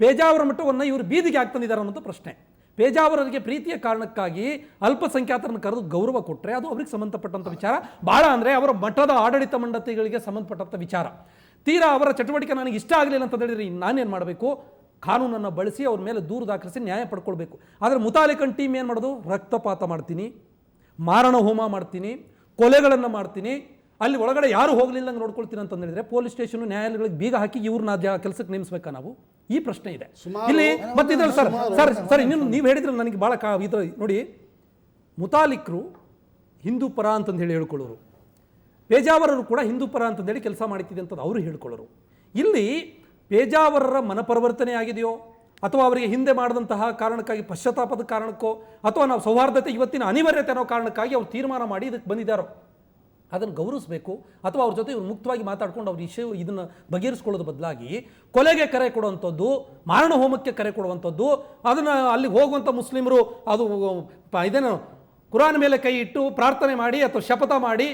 ಪೇಜಾವರ ಮಠವನ್ನು ಇವರು ಬೀದಿಗೆ ಹಾಕ್ತಂದಿದ್ದಾರೆ ಅನ್ನೋಂಥ ಪ್ರಶ್ನೆ. ಪೇಜಾವರರಿಗೆ ಪ್ರೀತಿಯ ಕಾರಣಕ್ಕಾಗಿ ಅಲ್ಪಸಂಖ್ಯಾತರನ್ನು ಕರೆದು ಗೌರವ ಕೊಟ್ಟರೆ ಅದು ಅವ್ರಿಗೆ ಸಂಬಂಧಪಟ್ಟಂಥ ವಿಚಾರ. ಭಾಳ ಅಂದರೆ ಅವರ ಮಠದ ಆಡಳಿತ ಮಂಡಳಿಗಳಿಗೆ ಸಂಬಂಧಪಟ್ಟಂಥ ವಿಚಾರ. ತೀರಾ ಅವರ ಚಟುವಟಿಕೆ ನನಗೆ ಇಷ್ಟ ಆಗಲಿಲ್ಲ ಅಂತ ಹೇಳಿದ್ರೆ ನಾನೇನು ಮಾಡಬೇಕು? ಕಾನೂನನ್ನು ಬಳಸಿ ಅವ್ರ ಮೇಲೆ ದೂರು ದಾಖಲಿಸಿ ನ್ಯಾಯ ಪಡ್ಕೊಳ್ಬೇಕು. ಆದರೆ ಮುತಾಲಿಕನ್ ಟೀಮ್ ಏನು ಮಾಡೋದು? ರಕ್ತಪಾತ ಮಾಡ್ತೀನಿ, ಮಾರಣ ಹೋಮ ಮಾಡ್ತೀನಿ, ಕೊಲೆಗಳನ್ನು ಮಾಡ್ತೀನಿ, ಅಲ್ಲಿ ಒಳಗಡೆ ಯಾರು ಹೋಗಲಿಲ್ಲ ನೋಡ್ಕೊಳ್ತೀನಿ ಅಂತ ಹೇಳಿದ್ರೆ ಪೊಲೀಸ್ ಸ್ಟೇಷನ್ ನ್ಯಾಯಾಲಯಗಳಿಗೆ ಬೀಗ ಹಾಕಿ ಇವ್ರನ್ನ ಕೆಲಸಕ್ಕೆ ನೇಮಿಸಬೇಕಾ ನಾವು? ಈ ಪ್ರಶ್ನೆ ಇದೆ ಇಲ್ಲಿ. ಮತ್ತಿದ್ರಲ್ಲಿ ಸರ್ ಇನ್ನೊಂದು ನೀವು ಹೇಳಿದ್ರೆ ನನಗೆ ಭಾಳ ಇದ್ರ ನೋಡಿ, ಮುತಾಲಿಕ್ರು ಹಿಂದೂ ಪರ ಅಂತಂದು ಹೇಳಿ ಹೇಳ್ಕೊಳ್ಳೋರು, ಪೇಜಾವರರು ಕೂಡ ಹಿಂದೂ ಪರ ಅಂತಂದೇಳಿ ಕೆಲಸ ಮಾಡ್ತಿದೆ ಅಂತ ಅವರು ಹೇಳ್ಕೊಳ್ಳೋರು. ಇಲ್ಲಿ ಪೇಜಾವರರ ಮನಪರಿವರ್ತನೆ ಆಗಿದೆಯೋ, ಅಥವಾ ಅವರಿಗೆ ಹಿಂದೆ ಮಾಡಿದಂತಹ ಕಾರಣಕ್ಕಾಗಿ ಪಶ್ಚಾತ್ತಾಪದ ಕಾರಣಕ್ಕೋ, ಅಥವಾ ನಾವು ಸೌಹಾರ್ದತೆ ಇವತ್ತಿನ ಅನಿವಾರ್ಯತೆ ಅನ್ನೋ ಕಾರಣಕ್ಕಾಗಿ ಅವ್ರು ತೀರ್ಮಾನ ಮಾಡಿ ಇದಕ್ಕೆ ಬಂದಿದ್ದಾರೋ, ಅದನ್ನು ಗೌರವಿಸಬೇಕು. ಅಥವಾ ಅವ್ರ ಜೊತೆ ಇವ್ರು ಮುಕ್ತವಾಗಿ ಮಾತಾಡ್ಕೊಂಡು ಅವ್ರ ಇದನ್ನು ಬಗೆಹರಿಸ್ಕೊಳ್ಳೋದು ಬದಲಾಗಿ ಕೊಲೆಗೆ ಕರೆ ಕೊಡುವಂಥದ್ದು, ಮಾರಣ ಹೋಮಕ್ಕೆ ಕರೆ ಕೊಡುವಂಥದ್ದು, ಅದನ್ನು ಅಲ್ಲಿಗೆ ಹೋಗುವಂಥ ಮುಸ್ಲಿಮರು ಅದು ಇದೇನು ಕುರಾನ್ ಮೇಲೆ ಕೈ ಇಟ್ಟು ಪ್ರಾರ್ಥನೆ ಮಾಡಿ ಅಥವಾ ಶಪಥ ಮಾಡಿ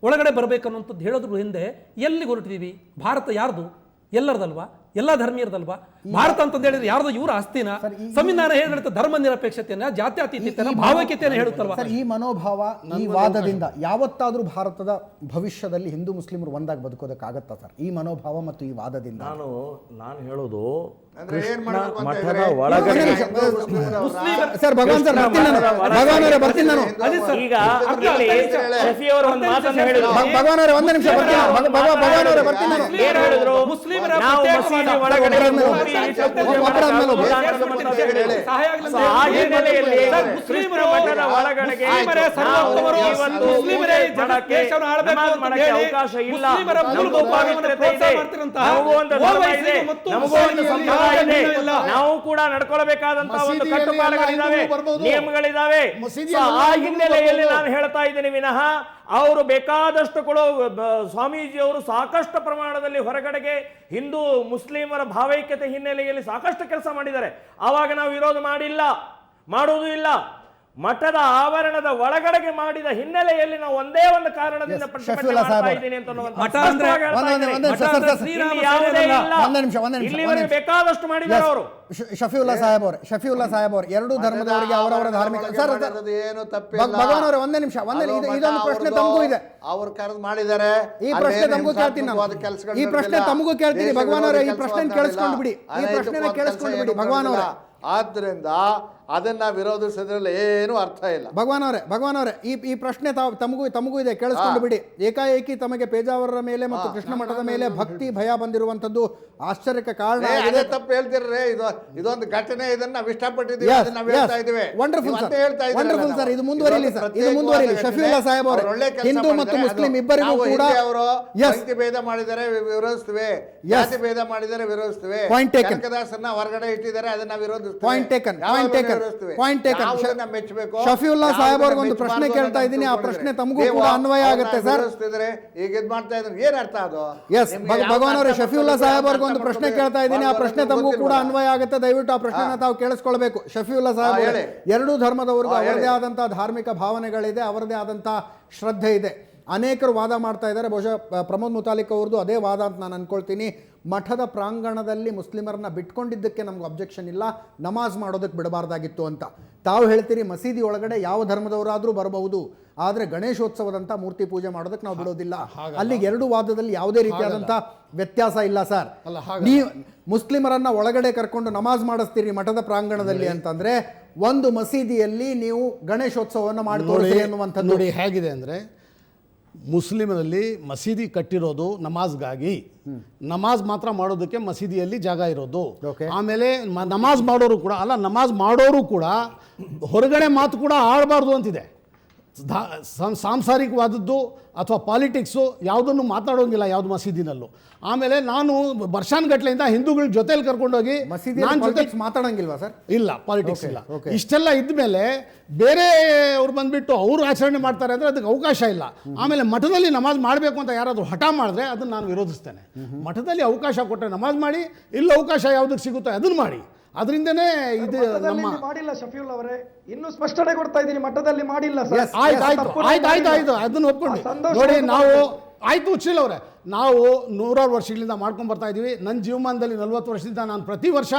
ಒಳಗಡೆ ಬರಬೇಕನ್ನುವಂಥದ್ದು ಹೇಳೋದ್ರ ಹಿಂದೆ ಎಲ್ಲಿಗೆ ಹೊರಟಿದ್ದೀವಿ? ಭಾರತ ಯಾರ್ದು? ಎಲ್ಲರದಲ್ವಾ? ಎಲ್ಲ ಧರ್ಮೀಯರದಲ್ವಾ? ಭಾರತ ಅಂತ ಹೇಳಿದ್ರೆ ಯಾರ್ದೋ ಇವ್ರ ಆಸ್ತಿನ? ಸಂವಿಧಾನ ಹೇಳುತ್ತೆ ಧರ್ಮ ನಿರಪೇಕ್ಷತೆಯನ್ನ, ಜಾತ್ಯತೀತತೆಯನ್ನ, ಭಾವೈಕ್ಯತೆಯನ್ನ ಹೇಳುತ್ತಲ್ವಾ? ಸರ್, ಈ ಮನೋಭಾವ, ಈ ವಾದದಿಂದ ಯಾವತ್ತಾದ್ರೂ ಭಾರತದ ಭವಿಷ್ಯದಲ್ಲಿ ಹಿಂದೂ ಮುಸ್ಲಿಮರು ಒಂದಾಗಿ ಬದುಕೋದಕ್ಕಾಗತ್ತಾ ಸರ್? ಈ ಮನೋಭಾವ ಮತ್ತು ಈ ವಾದದಿಂದ ನಾನು ಹೇಳೋದು ಅಂದ್ರೆ ಏನ್ ಕೃಷ್ಣ ಮಾಡ್ಬೇಕು ಅಂತ ಮಠದ ಹೇಳಿದ್ರೆ, ಒಳಗಡೆ ಸರ್, ಭಗವಾನ್ ಸರ್ ಬರ್ತೀನಿ ನಾನು. ಭಗವಾನ್ ಅವರೇ ಬರ್ತೀನಿ ನಾನು. ಈಗ ಇಲ್ಲಿ ಶಫಿ ಅವರು ಒಂದು ಮಾತನ್ನು ಹೇಳಿದ್ರು. ಭಗವಾನ್ ಅವರೇ ಒಂದು ನಿಮಿಷ ಬರ್ತೀನಿ. ಭಗವಾನ್ ಅವರೇ ಬರ್ತೀನಿ ನಾನು. ಏನ್ ಹೇಳಿದ್ರು? ಮುಸ್ಲಿಮರ ನಾವು ಮಸೀದಿ ಒಳಗಡೆ ಸಹಾಯ ಆಗಲಿ ಅಂತ ಆ ಹಿನ್ನೆಲೆಯಲ್ಲಿ ಸರ್, ಕೃಷ್ಣ ಮುಸ್ಲಿಮರು ಮಠದ ಒಳಗಡೆಗೆ ಮುಸ್ಲಿಮರೇ ಸರ್ವೋತ್ತಮರು, ಇವತ್ತು ಮುಸ್ಲಿಮರೇ ಈ ದೇಶವನ್ನು ಆಳಬೇಕು ನಮಾಜ್ ಅಂತ ಮಾಡಕ್ಕೆ ಹೇಳಿ ಅವಕಾಶ ಇಲ್ಲ. ಮುಸ್ಲಿಮರ ಮೂಲಭೂತ ನಮಗೂ ಭಾಗವನ್ನು ಪ್ರೋತ್ಸಾಹ ಮಾಡ್ತಿರಂತಹ ನಮಗೂ ಒಂದು ಧರ್ಮ ಇದೆ, ಮತ್ತು ನಮಗೂ ಒಂದು ಸಂಪ್ರದಾಯ ಇದೆ. ನಾವು ಕೂಡ ನಡ್ಕೊಳ್ಬೇಕಾದಂತಹ ಒಂದು ಮಸೀದಿಯಲ್ಲಿ ಕಟ್ಟುಪಾಡುಗಳಿದ್ದಾವೆ, ಎಲ್ಲ ಬರ್ಬೋದು. ನಿಯಮಗಳಿದ್ದಾವೆ. ಮಸೀದಿಯಲ್ಲಿ ಆ ಎಲ್ಲ ಹಿನ್ನೆಲೆಯಲ್ಲಿ ಬರ್ಬೋದು. ನಾನು ಹೇಳ್ತಾ ಇದ್ದೀನಿ ವಿನಃ ಅವರು ಬೇಕಾದಷ್ಟು ಸ್ವಾಮೀಜಿಯವರು ಸಾಕಷ್ಟು ಪ್ರಮಾಣದಲ್ಲಿ ಹೊರಗಡೆಗೆ ಹಿಂದೂ ಮುಸ್ಲಿಮರ ಭಾವೈಕ್ಯತೆ ಹಿನ್ನೆಲೆಯಲ್ಲಿ ಸಾಕಷ್ಟು ಕೆಲಸ ಮಾಡಿದ್ದಾರೆ. ಆವಾಗ ನಾವು ವಿರೋಧ ಮಾಡುವುದೂ ಇಲ್ಲ. ಮಠದ ಆವರಣದ ಒಳಗಡೆಗೆ ಮಾಡಿದ ಹಿನ್ನೆಲೆಯಲ್ಲಿ ನಾವು ಒಂದೇ ಒಂದು ಕಾರಣದಿಂದ ಪ್ರತಿಭಟನೆ ಮಾಡ್ತಾ ಇದ್ದೀನಿ ಅಂತ ಮಠ ಅಂದ್ರೆ ಇಲ್ಲಿವರೆಗೆ ಬೇಕಾದಷ್ಟು ಮಾಡಿದ್ದಾರೆ ಅವರು. ಶಫೀವುಲ್ಲಾ ಸಾಹೇಬ್ ಅವರು ಎರಡೂ ಧರ್ಮದವರಿಗೆ ಅವರವರ ಧಾರ್ಮಿಕ ಸರ್, ಏನು ತಪ್ಪಿಲ್ಲ. ಭಗವಾನ್ ಅವರೇ ಒಂದೇ ನಿಮಿಷ, ಇದೊಂದು ಪ್ರಶ್ನೆ ತಮಗೂ ಇದೆ. ಅವ್ರು ಕರೆದು ಮಾಡಿದ್ದಾರೆ. ಈ ಪ್ರಶ್ನೆ ತಮಗೂ ಕೇಳ್ತೀನಿ ನಾನು. ಈ ಪ್ರಶ್ನೆ ತಮಗೂ ಕೇಳ್ತೀನಿ ಭಗವಾನ್ ಅವರೇ. ಈ ಪ್ರಶ್ನೆ ಕೇಳಿಸ್ಕೊಂಡು ಬಿಡಿ. ಈ ಪ್ರಶ್ನೆನ ಕೇಳಿಸ್ಕೊಂಡು ಬಿಡಿ ಭಗವಾನ್ ಅವರೇ. ಆದ್ರಿಂದ ಅದನ್ನ ವಿರೋಧಿಸೋದ್ರಲ್ಲಿ ಏನು ಅರ್ಥ ಇಲ್ಲ. ಭಗವಾನ್ ಅವರೇ ಈ ಪ್ರಶ್ನೆ ತಮಗೂ ಇದೆ, ಕೇಳಿಸ್ಕೊಂಡು ಬಿಡಿ. ಏಕಾಏಕಿ ತಮಗೆ ಪೇಜಾವರರ ಮೇಲೆ ಮತ್ತು ಕೃಷ್ಣ ಮಠದ ಮೇಲೆ ಭಕ್ತಿ ಭಯ ಬಂದಿರುವಂತದ್ದು ಆಶ್ಚರ್ಯಕ್ಕೆ ಕಾರಣ ಆಗಿದೆ. ತಪ್ಪು ಹೇಳ್ತಿರ್ರಿ. ಇದೊಂದು ಘಟನೆ, ಇದನ್ನ ನಾವು ಇಷ್ಟಪಟ್ಟಿದ್ದೀವಿ, ಅದನ್ನ ನಾವು ಹೇಳ್ತಾ ಇದ್ದೀವಿ. ವಂಡರ್ಫುಲ್ ಸರ್, ಇದು ಮುಂದುವರಿಲಿ ಸರ್, ಇದು ಮುಂದುವರಿಲಿ. ಶಫೀವುಲ್ಲಾ ಸಾಹೇಬ್ ಅವರೇ, ಹಿಂದೂ ಮತ್ತು ಮುಸ್ಲಿಂ ಇಬ್ಬರಿಗೂ ಕೂಡ ಅವರು ಜಾತಿ ಭೇದ ಮಾಡಿದರೆ ವಿರೋಧಿಸ್ತೇವೆ, ಜಾತಿ ಭೇದ ಮಾಡಿದರೆ ವಿರೋಧಿಸ್ತೇವೆ. Point taken. ಕನಕದಾಸರನ್ನ ಹೊರಗಡೆ ಇಟ್ಟಿದ್ದಾರೆ, ಅದನ್ನ ವಿರೋಧಿಸ್ತೇವೆ. Point taken. ಶಫೀವುಲ್ಲಾ ಸಾಹೇಬ್ ಅವ್ರಿಗೆ ಒಂದು ಪ್ರಶ್ನೆ ಕೇಳ್ತಾ ಇದ್ದೀನಿ, ಆ ಪ್ರಶ್ನೆ ತಮಗೂ ಕೂಡ ಅನ್ವಯ ಆಗುತ್ತೆ ಸರ್. ಈಗ ಇದ್ ಮಾಡ್ತಾ ಇದ್ರೆ ಏನ್ ಅರ್ಥ ಅದು? ಎಸ್ ಭಗವಾನ್ ಅವರೇ, ಶಫೀವುಲ್ಲಾ ಸಾಹೇಬ್ ಅವ್ರಿಗೆ ಒಂದು ಪ್ರಶ್ನೆ ಕೇಳ್ತಾ ಇದ್ದೀನಿ, ಆ ಪ್ರಶ್ನೆ ತಮಗೂ ಕೂಡ ಅನ್ವಯ ಆಗುತ್ತೆ. ದಯವಿಟ್ಟು ಆ ಪ್ರಶ್ನೆನ ತಾವು ಕೇಳಿಸ್ಕೊಳ್ಬೇಕು. ಶಫೀವುಲ್ಲಾ ಸಾಹೇಬ್ ಅವರೇ, ಎರಡೂ ಧರ್ಮದವರಿಗೂ ಅವರದೇ ಆದಂತಹ ಧಾರ್ಮಿಕ ಭಾವನೆಗಳಿದೆ, ಅವರದೇ ಆದಂತಹ ಶ್ರದ್ಧೆ ಇದೆ. ಅನೇಕರು ವಾದ ಮಾಡ್ತಾ ಇದ್ದಾರೆ, ಬಹುಶಃ ಪ್ರಮೋದ್ ಮುತಾಲಿಕ್ ಅವ್ರದ್ದು ಅದೇ ವಾದ ಅಂತ ನಾನು ಅನ್ಕೊಳ್ತೀನಿ. ಮಠದ ಪ್ರಾಂಗಣದಲ್ಲಿ ಮುಸ್ಲಿಮರನ್ನ ಬಿಟ್ಕೊಂಡಿದ್ದಕ್ಕೆ ನಮ್ಗೆ ಅಬ್ಜೆಕ್ಷನ್ ಇಲ್ಲ, ನಮಾಜ್ ಮಾಡೋದಕ್ಕೆ ಬಿಡಬಾರ್ದಾಗಿತ್ತು ಅಂತ. ತಾವು ಹೇಳ್ತೀರಿ ಮಸೀದಿ ಒಳಗಡೆ ಯಾವ ಧರ್ಮದವರಾದರೂ ಬರಬಹುದು, ಆದರೆ ಗಣೇಶೋತ್ಸವದಂಥ ಮೂರ್ತಿ ಪೂಜೆ ಮಾಡೋದಕ್ಕೆ ನಾವು ಬಿಡೋದಿಲ್ಲ. ಅಲ್ಲಿಗೆ ಎರಡು ವಾದದಲ್ಲಿ ಯಾವುದೇ ರೀತಿಯಾದಂಥ ವ್ಯತ್ಯಾಸ ಇಲ್ಲ ಸರ್. ನೀವು ಮುಸ್ಲಿಮರನ್ನ ಒಳಗಡೆ ಕರ್ಕೊಂಡು ನಮಾಜ್ ಮಾಡಿಸ್ತೀರಿ ಮಠದ ಪ್ರಾಂಗಣದಲ್ಲಿ ಅಂತಂದ್ರೆ, ಒಂದು ಮಸೀದಿಯಲ್ಲಿ ನೀವು ಗಣೇಶೋತ್ಸವವನ್ನು ಮಾಡಿ ತೋರಿಸಿ ಅನ್ನುವಂಥದ್ದು ನೋಡಿ ಹೇಗಿದೆ ಅಂದರೆ, ಮುಸ್ಲಿಮರಲ್ಲಿ ಮಸೀದಿ ಕಟ್ಟಿರೋದು ನಮಾಜ್ಗಾಗಿ, ನಮಾಜ್ ಮಾತ್ರ ಮಾಡೋದಕ್ಕೆ ಮಸೀದಿಯಲ್ಲಿ ಜಾಗ ಇರೋದು. ಆಮೇಲೆ ನಮಾಜ್ ಮಾಡೋರು ಕೂಡ ಹೊರಗಡೆ ಮಾತು ಕೂಡ ಆಡಬಾರ್ದು ಅಂತಿದೆ. ಸಾಂಸಾರಿಕವಾದದ್ದು ಅಥವಾ ಪಾಲಿಟಿಕ್ಸು ಯಾವುದನ್ನು ಮಾತಾಡೋಂಗಿಲ್ಲ ಯಾವ್ದು ಮಸೀದಿನಲ್ಲೂ. ಆಮೇಲೆ ನಾನು ವರ್ಷಾನುಗಟ್ಲೆಯಿಂದ ಹಿಂದೂಗಳ ಜೊತೆಲಿ ಕರ್ಕೊಂಡೋಗಿ ಮಾತಾಡಂಗಿಲ್ವಾ ಸರ್? ಇಲ್ಲ, ಪಾಲಿಟಿಕ್ಸ್ ಇಲ್ಲ. ಇಷ್ಟೆಲ್ಲ ಇದ್ಮೇಲೆ ಬೇರೆ ಅವ್ರು ಬಂದ್ಬಿಟ್ಟು ಅವರು ಆಚರಣೆ ಮಾಡ್ತಾರೆ ಅಂದರೆ ಅದಕ್ಕೆ ಅವಕಾಶ ಇಲ್ಲ. ಆಮೇಲೆ ಮಠದಲ್ಲಿ ನಮಾಜ್ ಮಾಡಬೇಕು ಅಂತ ಯಾರಾದರೂ ಹಠ ಮಾಡಿದ್ರೆ ಅದನ್ನು ನಾನು ವಿರೋಧಿಸ್ತೇನೆ. ಮಠದಲ್ಲಿ ಅವಕಾಶ ಕೊಟ್ಟರೆ ನಮಾಜ್ ಮಾಡಿ, ಇಲ್ಲ ಅವಕಾಶ ಯಾವುದಕ್ಕೆ ಸಿಗುತ್ತೋ ಅದನ್ನು ಮಾಡಿ. ಅದರಿಂದನೇ ಇದು ನಮ್ಮ ಮಾಡಿಲ್ಲ. ಶಫೀವುಲ್ ಅವರೇ, ಇನ್ನು ಸ್ಪಷ್ಟನೆ ಕೊಡ್ತಾ ಇದ್ದೀನಿ, ಮಠದಲ್ಲಿ ಮಾಡಿಲ್ಲ ಸರ್. ಆಯ್ತು ಅದನ್ನು ಒಪ್ಕೊಂಡು ನೋಡಿ. ನಾವು ಆಯ್ತು ಉಚ್ಚಿಲ್ ಅವರೇ, ನಾವು 100 ವರ್ಷಗಳಿಂದ ಮಾಡ್ಕೊಂಡು ಬರ್ತಾ ಇದ್ದೀವಿ. ನನ್ನ ಜೀವಮಾನದಲ್ಲಿ 40 ವರ್ಷದಿಂದ ನಾನು ಪ್ರತಿ ವರ್ಷ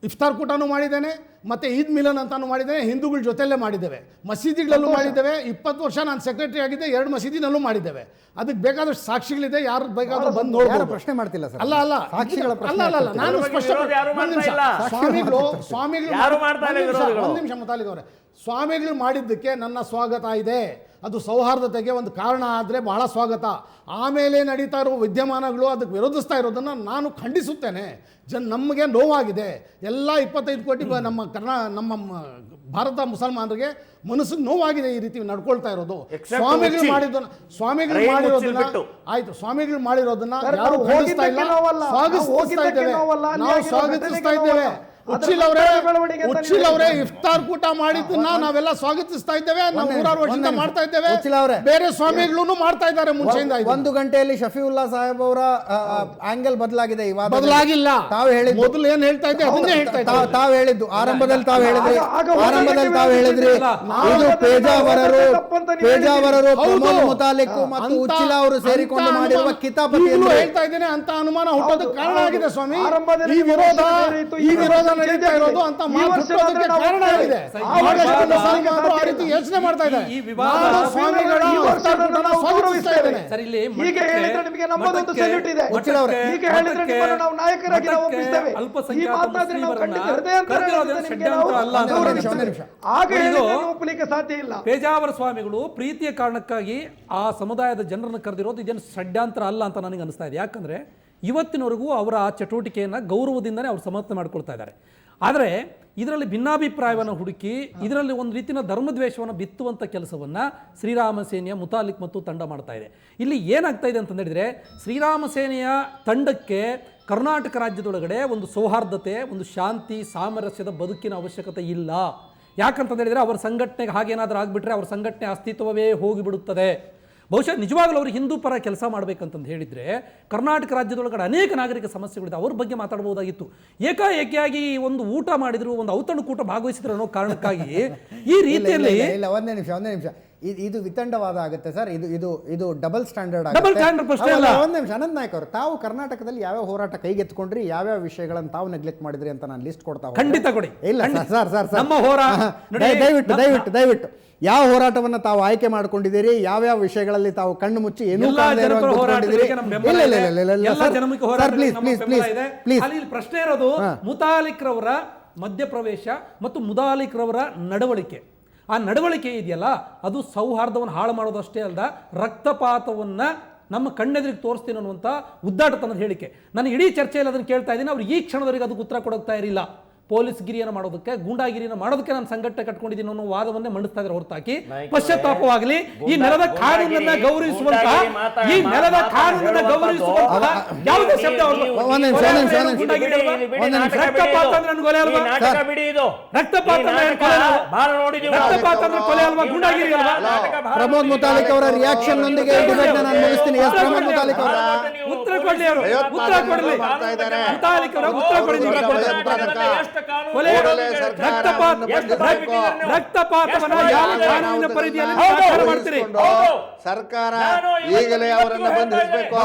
ಇಫ್ತಾರ್ ಕೂಟನೂ ಮಾಡಿದ್ದೇನೆ, ಮತ್ತು ಈದ್ ಮಿಲನ್ ಅಂತಾನು ಮಾಡಿದ್ದೇನೆ. ಹಿಂದೂಗಳ ಜೊತೆಯಲ್ಲೇ ಮಾಡಿದ್ದೇವೆ, ಮಸೀದಿಗಳಲ್ಲೂ ಮಾಡಿದ್ದೇವೆ. 20 ವರ್ಷ ನಾನು ಸೆಕ್ರೆಟರಿ ಆಗಿದ್ದೆ, 2 ಮಸೀದಿನಲ್ಲೂ ಮಾಡಿದ್ದೇವೆ. ಅದಕ್ಕೆ ಬೇಕಾದಷ್ಟು ಸಾಕ್ಷಿಗಳಿದೆ, ಯಾರು ಬೇಕಾದ್ರೂ ಬಂದು ನೋಡ್ಬೋದು. ಪ್ರಶ್ನೆ ಮಾಡ್ತಿಲ್ಲ ಸರ್. ಅಲ್ಲ ನಾನು ಒಂದು ನಿಮಿಷ ಮುತಾಲಿಕ್ ಅವರೇ, ಸ್ವಾಮಿಗಳು ಮಾಡಿದ್ದಕ್ಕೆ ನನ್ನ ಸ್ವಾಗತ ಇದೆ. ಅದು ಸೌಹಾರ್ದತೆಗೆ ಒಂದು ಕಾರಣ ಆದರೆ ಬಹಳ ಸ್ವಾಗತ. ಆಮೇಲೆ ನಡೀತಾ ಇರೋ ವಿದ್ಯಮಾನಗಳು ಅದಕ್ಕೆ ವಿರೋಧಿಸ್ತಾ ಇರೋದನ್ನು ನಾನು ಖಂಡಿಸುತ್ತೇನೆ. ನಮಗೆ ನೋವಾಗಿದೆ. ಎಲ್ಲ 25 ಕೋಟಿ ನಮ್ಮ ಭಾರತ ಮುಸಲ್ಮಾನರಿಗೆ ಮನಸ್ಸಿಗೆ ನೋವಾಗಿದೆ ಈ ರೀತಿ ನಡ್ಕೊಳ್ತಾ ಇರೋದು. ಸ್ವಾಮಿಗಳು ಮಾಡಿರೋದನ್ನ ಆಯ್ತು, ಸ್ವಾಮಿಗಳು ಮಾಡಿರೋದನ್ನ ಯಾರು ಖಂಡಿಸ್ತಾ ಇಲ್ಲ, ಸ್ವಾಗತಿಸ್ತಾ ಇದ್ದೇವೆ. ನಾವು ಸ್ವಾಗತಿಸ್ತಾ ಇದ್ದೇವೆ. ಉಚ್ಚಿಲ್ ಅವರೇ ಇಫ್ತಾರ್ ಕೂಟ ಮಾಡಿದ್ದನ್ನ ನಾವೆಲ್ಲ ಸ್ವಾಗತಿಸ್ತಾ ಇದ್ದೇವೆ. ನಾವು 100 ವರ್ಷದಿಂದ ಮಾಡ್ತಾ ಇದ್ದೇವೆ. ಬೇರೆ ಸ್ವಾಮಿಗಳು ಮಾಡ್ತಾ ಇದ್ದಾರೆ ಮುಂಚೆಯಿಂದ. 1 ಗಂಟೆಯಲ್ಲಿ ಶಫೀವುಲ್ಲಾ ಸಾಹೇಬ್ ಅವರ ಆಂಗಲ್ ಬದಲಾಗಿದೆ. ಈ ವಾದ ಬದಲಾಗಿಲ್ಲ. ತಾವು ಹೇಳಿದ್ದು ಮೊದಲು ಏನ್ ಹೇಳ್ತಾ ಇದ್ದೆ ಅದನ್ನೇ ಹೇಳ್ತಾ ಇದ್ದೆ. ತಾವು ಹೇಳಿದ್ದು ಆರಂಭದಲ್ಲಿ ತಾವು ಹೇಳಿದ್ರಿ ಇದು ಪೇಜಾವರರು ಪ್ರಮೋದ್ ಮುತಾಲಿಕ್ ಮತ್ತು ಉಚ್ಚಿಲ ಅವರು ಸೇರಿಕೊಂಡು ಮಾಡಿರುವ ಕಿತಾಪತಿ ಹೇಳ್ತಾ ಇದ್ದೇನೆ ಅಂತ ಅನುಮಾನ ಹುಟ್ಟೋದಕ್ಕೆ ಕಾರಣ ಆಗಿದೆ ಸ್ವಾಮಿ. ಈ ವಿರೋಧ ನಡೀತಾ ಇರೋದು ಅಂತ ಮಾತಾಡೋದಕ್ಕೆ ಕಾರಣ ಆಗಿದೆ. ಆ ರೀತಿ ಯೋಚನೆ ಮಾಡ್ತಾ ಇದ್ದಾರೆ. ಸ್ವಾಮಿಗಳ ಸ್ವಾಗತಿಸ್ತಾ ಇದ್ದೇನೆ. ಹೀಗೆ ಹೇಳಿದ್ರೆ ನಿಮಗೆ ನಮ್ಮದೊಂದು ಸೆಲ್ಯೂಟ್ ಇದೆ. ಹೀಗೆ ಹೇಳಿದ್ರೆ ನಿಮ್ಮನ್ನು ನಾವು ನಾಯಕರಾಗಿ ನಾವು ಒಪ್ಪಿಸ್ತೇವೆ. ಈ ಮಾತಾಡಿದ್ರೆ ನಾವು ಖಂಡಿತ ಒಪ್ಪಲಿಕ್ಕೆ ಸಾಧ್ಯ ಇಲ್ಲ. ಪೇಜಾವರ ಸ್ವಾಮಿಗಳು ಪ್ರೀತಿಯ ಕಾರಣಕ್ಕಾಗಿ ಆ ಸಮುದಾಯದ ಜನರನ್ನು ಕರೆದಿರೋದು ಇದೇನು ಷಡ್ಯಂತ್ರ ಅಲ್ಲ ಅಂತ ನನಗೆ ಅನಿಸ್ತಾ ಇದೆ. ಯಾಕಂದ್ರೆ ಇವತ್ತಿನವರೆಗೂ ಅವರ ಆ ಚಟುವಟಿಕೆಯನ್ನು ಗೌರವದಿಂದನೇ ಅವರು ಸಮರ್ಥನೆ ಮಾಡ್ಕೊಳ್ತಾ ಇದ್ದಾರೆ. ಆದರೆ ಇದರಲ್ಲಿ ಭಿನ್ನಾಭಿಪ್ರಾಯವನ್ನು ಹುಡುಕಿ ಇದರಲ್ಲಿ ಒಂದು ರೀತಿಯ ಧರ್ಮದ್ವೇಷವನ್ನು ಬಿತ್ತುವಂಥ ಕೆಲಸವನ್ನು ಶ್ರೀರಾಮ ಸೇನೆಯ ಮುತಾಲಿಕ್ ಮತ್ತು ತಂಡ ಮಾಡ್ತಾ ಇದೆ. ಇಲ್ಲಿ ಏನಾಗ್ತಾ ಇದೆ ಅಂತ ಹೇಳಿದ್ರೆ, ಶ್ರೀರಾಮ ಸೇನೆಯ ತಂಡಕ್ಕೆ ಕರ್ನಾಟಕ ರಾಜ್ಯದೊಳಗಡೆ ಒಂದು ಸೌಹಾರ್ದತೆ, ಒಂದು ಶಾಂತಿ ಸಾಮರಸ್ಯದ ಬದುಕಿನ ಅವಶ್ಯಕತೆ ಇಲ್ಲ. ಯಾಕಂತ ಹೇಳಿದ್ರೆ ಅವರ ಸಂಘಟನೆಗೆ ಹಾಗೇನಾದರೂ ಆಗಿಬಿಟ್ರೆ ಅವರ ಸಂಘಟನೆ ಅಸ್ತಿತ್ವವೇ ಹೋಗಿಬಿಡುತ್ತದೆ. ಬಹುಶಃ ನಿಜವಾಗ್ಲೂ ಅವರು ಹಿಂದೂ ಪರ ಕೆಲಸ ಮಾಡಬೇಕಂತಂದು ಹೇಳಿದರೆ ಕರ್ನಾಟಕ ರಾಜ್ಯದೊಳಗಡೆ ಅನೇಕ ನಾಗರಿಕ ಸಮಸ್ಯೆಗಳಿದೆ, ಅವ್ರ ಬಗ್ಗೆ ಮಾತಾಡ್ಬೋದಾಗಿತ್ತು. ಏಕಾಏಕಿಯಾಗಿ ಒಂದು ಊಟ ಮಾಡಿದ್ರು, ಒಂದು ಔತಣಕೂಟ ಭಾಗವಹಿಸಿದ್ರು ಅನ್ನೋ ಕಾರಣಕ್ಕಾಗಿ ಈ ರೀತಿಯಲ್ಲಿ ಒಂದೇ ನಿಮಿಷ ಇದು ವಿತಂಡವಾದ ಆಗುತ್ತೆ ಸರ್. ಇದು ಡಬಲ್ ಸ್ಟ್ಯಾಂಡರ್ಡ್ ಪ್ರಶ್ನೆ ಅಲ್ಲ. ಒಂದ್ ನಿಮಿಷ, ಅನಂತ್ ನಾಯ್ಕ ಅವರು, ತಾವು ಕರ್ನಾಟಕದಲ್ಲಿ ಯಾವ್ಯಾವ ಹೋರಾಟ ಕೈಗೆತ್ಕೊಂಡ್ರಿ, ಯಾವ್ಯಾವ ವಿಷಯಗಳನ್ನು ತಾವು ನೆಗ್ಲೆಕ್ಟ್ ಮಾಡಿದ್ರಿ ಅಂತ ನಾನು ಲಿಸ್ಟ್ ಕೊಡ್ತಾ ಖಂಡಿತ ಕೊಡಿ. ಇಲ್ಲ ಸರ್ ನಮ್ಮ ಹೋರಾಟ ದಯವಿಟ್ಟು ಯಾವ ಹೋರಾಟವನ್ನ ತಾವು ಆಯ್ಕೆ ಮಾಡ್ಕೊಂಡಿದ್ದೀರಿ, ಯಾವ್ಯಾವ ವಿಷಯಗಳಲ್ಲಿ ತಾವು ಕಣ್ಣು ಮುಚ್ಚಿ ಏನೂ ಪ್ರಶ್ನೆ ಇರೋದು ಮುತಾಲಿಕ್ರವರ ಮಧ್ಯಪ್ರವೇಶ ಮತ್ತು ಮುತಾಲಿಕ್ರವರ ನಡವಳಿಕೆ. ಆ ನಡವಳಿಕೆ ಇದೆಯಲ್ಲ, ಅದು ಸೌಹಾರ್ದವನ್ನು ಹಾಳು ಮಾಡೋದಷ್ಟೇ ಅಲ್ಲದ ರಕ್ತಪಾತವನ್ನ ನಮ್ಮ ಕಣ್ಣೆದುರಿಗೆ ತೋರಿಸ್ತೀನಿ ಅನ್ನುವಂಥ ಉದ್ದಾಟತನದ ಹೇಳಿಕೆ. ನಾನು ಇಡೀ ಚರ್ಚೆಯಲ್ಲಿ ಅದನ್ನು ಕೇಳ್ತಾ ಇದ್ದೀನಿ. ಅವ್ರು ಈ ಕ್ಷಣದವರೆಗೆ ಅದಕ್ಕೆ ಉತ್ತರ ಕೊಡೋಗ್ತಾ ಇರಲಿಲ್ಲ. ಪೊಲೀಸ್ ಗಿರಿಯನ್ನು ಮಾಡೋದಕ್ಕೆ, ಗೂಂಡಾಗಿರಿಯನ್ನು ಮಾಡೋದಕ್ಕೆ ನಾನು ಸಂಘಟನೆ ಕಟ್ಕೊಂಡಿದ್ದೀನಿ ಅನ್ನೋ ವಾದವನ್ನೇ ಮಂಡಿಸ್ತಾ ಇದ್ದಾರೆ ಹೊರತಾಗಿ ಪಶ್ಚಾತ್ತಾಪವಾಗಲಿ ಈ ನೆಲದ ಕಾನೂನನ್ನ ಗೌರವಿಸುವಂತಹ ಯಾವುದೇ ಶಬ್ದ ರಕ್ತಪಾತ ಅಂದ್ರೆ ಕೊಲೆ ಅಲ್ವಾ? ರಕ್ತಪಾತ ಅಂದ್ರೆ ಕೊಲೆ ಅಲ್ವಾ? ಗೂಂಡಾಗಿರಿ ಅಲ್ವಾ? ಪ್ರಮೋದ್ ಮುತಾಲಿಕ್ ಅವರ ರಿಯಾಕ್ಷನ್ ನೊಂದಿಗೆ ಡಿಬೇಟ್ ನಾನು ಮುಗಿಸ್ತೀನಿ. ಪ್ರಮೋದ್ ಮುತಾಲಿಕ್ ಅವರ ಉತ್ತರ ಕೊಡ್ಲಿ, ಅವರು ಉತ್ತರ ಕೊಡ್ಲಿ. ಮುತಾಲಿಕ್ ಅವರ ಉತ್ತರ ಕೊಡಿ. ರಕ್ತಪಾತವನ್ನ ಯಾವ ಕಾನೂನಿನ ಪರಿಧಿಯಲ್ಲಿ ಮಾಡ್ತೀರಿ? ಸರ್ಕಾರ ಈಗಲೇ ಅವರನ್ನು ಬಂಧಿಸಬೇಕು.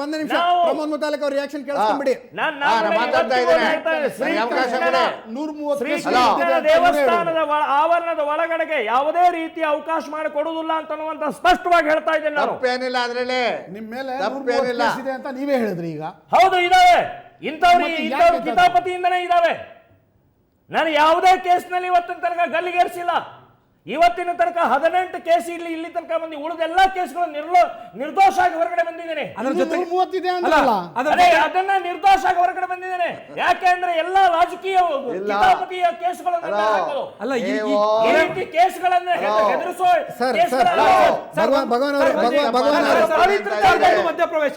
ಒಂದು ನಿಮಿಷ, ಪ್ರಮೋದ್ ಮುತಾಲಿಕ್ ಅವ್ರ ರಿಯಾಕ್ಷನ್ ಕೇಳಿಸ್ಕೊಂಡ್ಬಿಡಿ. ಮಾತಾಡ್ತಾ ಇದ್ದೇನೆ. ದೇವಸ್ಥಾನದ ಆವರಣದ ಒಳಗಡೆಗೆ ಯಾವುದೇ ರೀತಿಯ ಅವಕಾಶ ಮಾಡಿ ಕೊಡುವುದಿಲ್ಲ ಅಂತ ಸ್ಪಷ್ಟವಾಗಿ ಹೇಳ್ತಾ ಇದ್ದೇನೆ. ತಪ್ಪೇನಿಲ್ಲ ಅದ್ರಲ್ಲಿ, ನಿಮ್ಮ ಮೇಲೆ ತಪ್ಪೇನಿಲ್ಲ ಅಂತ ನೀವೇ ಹೇಳಿದ್ರಿ. ಈಗ ಹೌದು, ಇದಾವೆ. ಇಂಥವ್ರು ಕಿತಾಪತಿಯಿಂದನೇ ಇದಾವೆ. ನಾನು ಯಾವುದೇ ಕೇಸ್ನಲ್ಲಿ ಇವತ್ತಿನ ತನಕ ಗಲ್ಲಿಗೇರಿಸಿಲ್ಲ. ಇವತ್ತಿನ ತನಕ 18 ಕೇಸ್ ಇಲ್ಲಿ ತನಕ ಬಂದು ಉಳಿದೆಲ್ಲ ಕೇಸ್ಗಳು ನಿರ್ದೋಷ ಆಗಿ ಹೊರಗಡೆ ಬಂದಿದ್ದೇನೆ. ಅದನ್ನ ನಿರ್ದೋಷ ಆಗಿ ಹೊರಗಡೆ ಬಂದಿದ್ದೇನೆ. ಯಾಕೆ ಅಂದ್ರೆ ಎಲ್ಲ ರಾಜಕೀಯ ಕಿತಾಪತಿಯ ಕೇಸ್ಗಳನ್ನು ಕೇಸ್ಗಳನ್ನ ಹೆದರಿಸೋ ಮಧ್ಯಪ್ರವೇಶ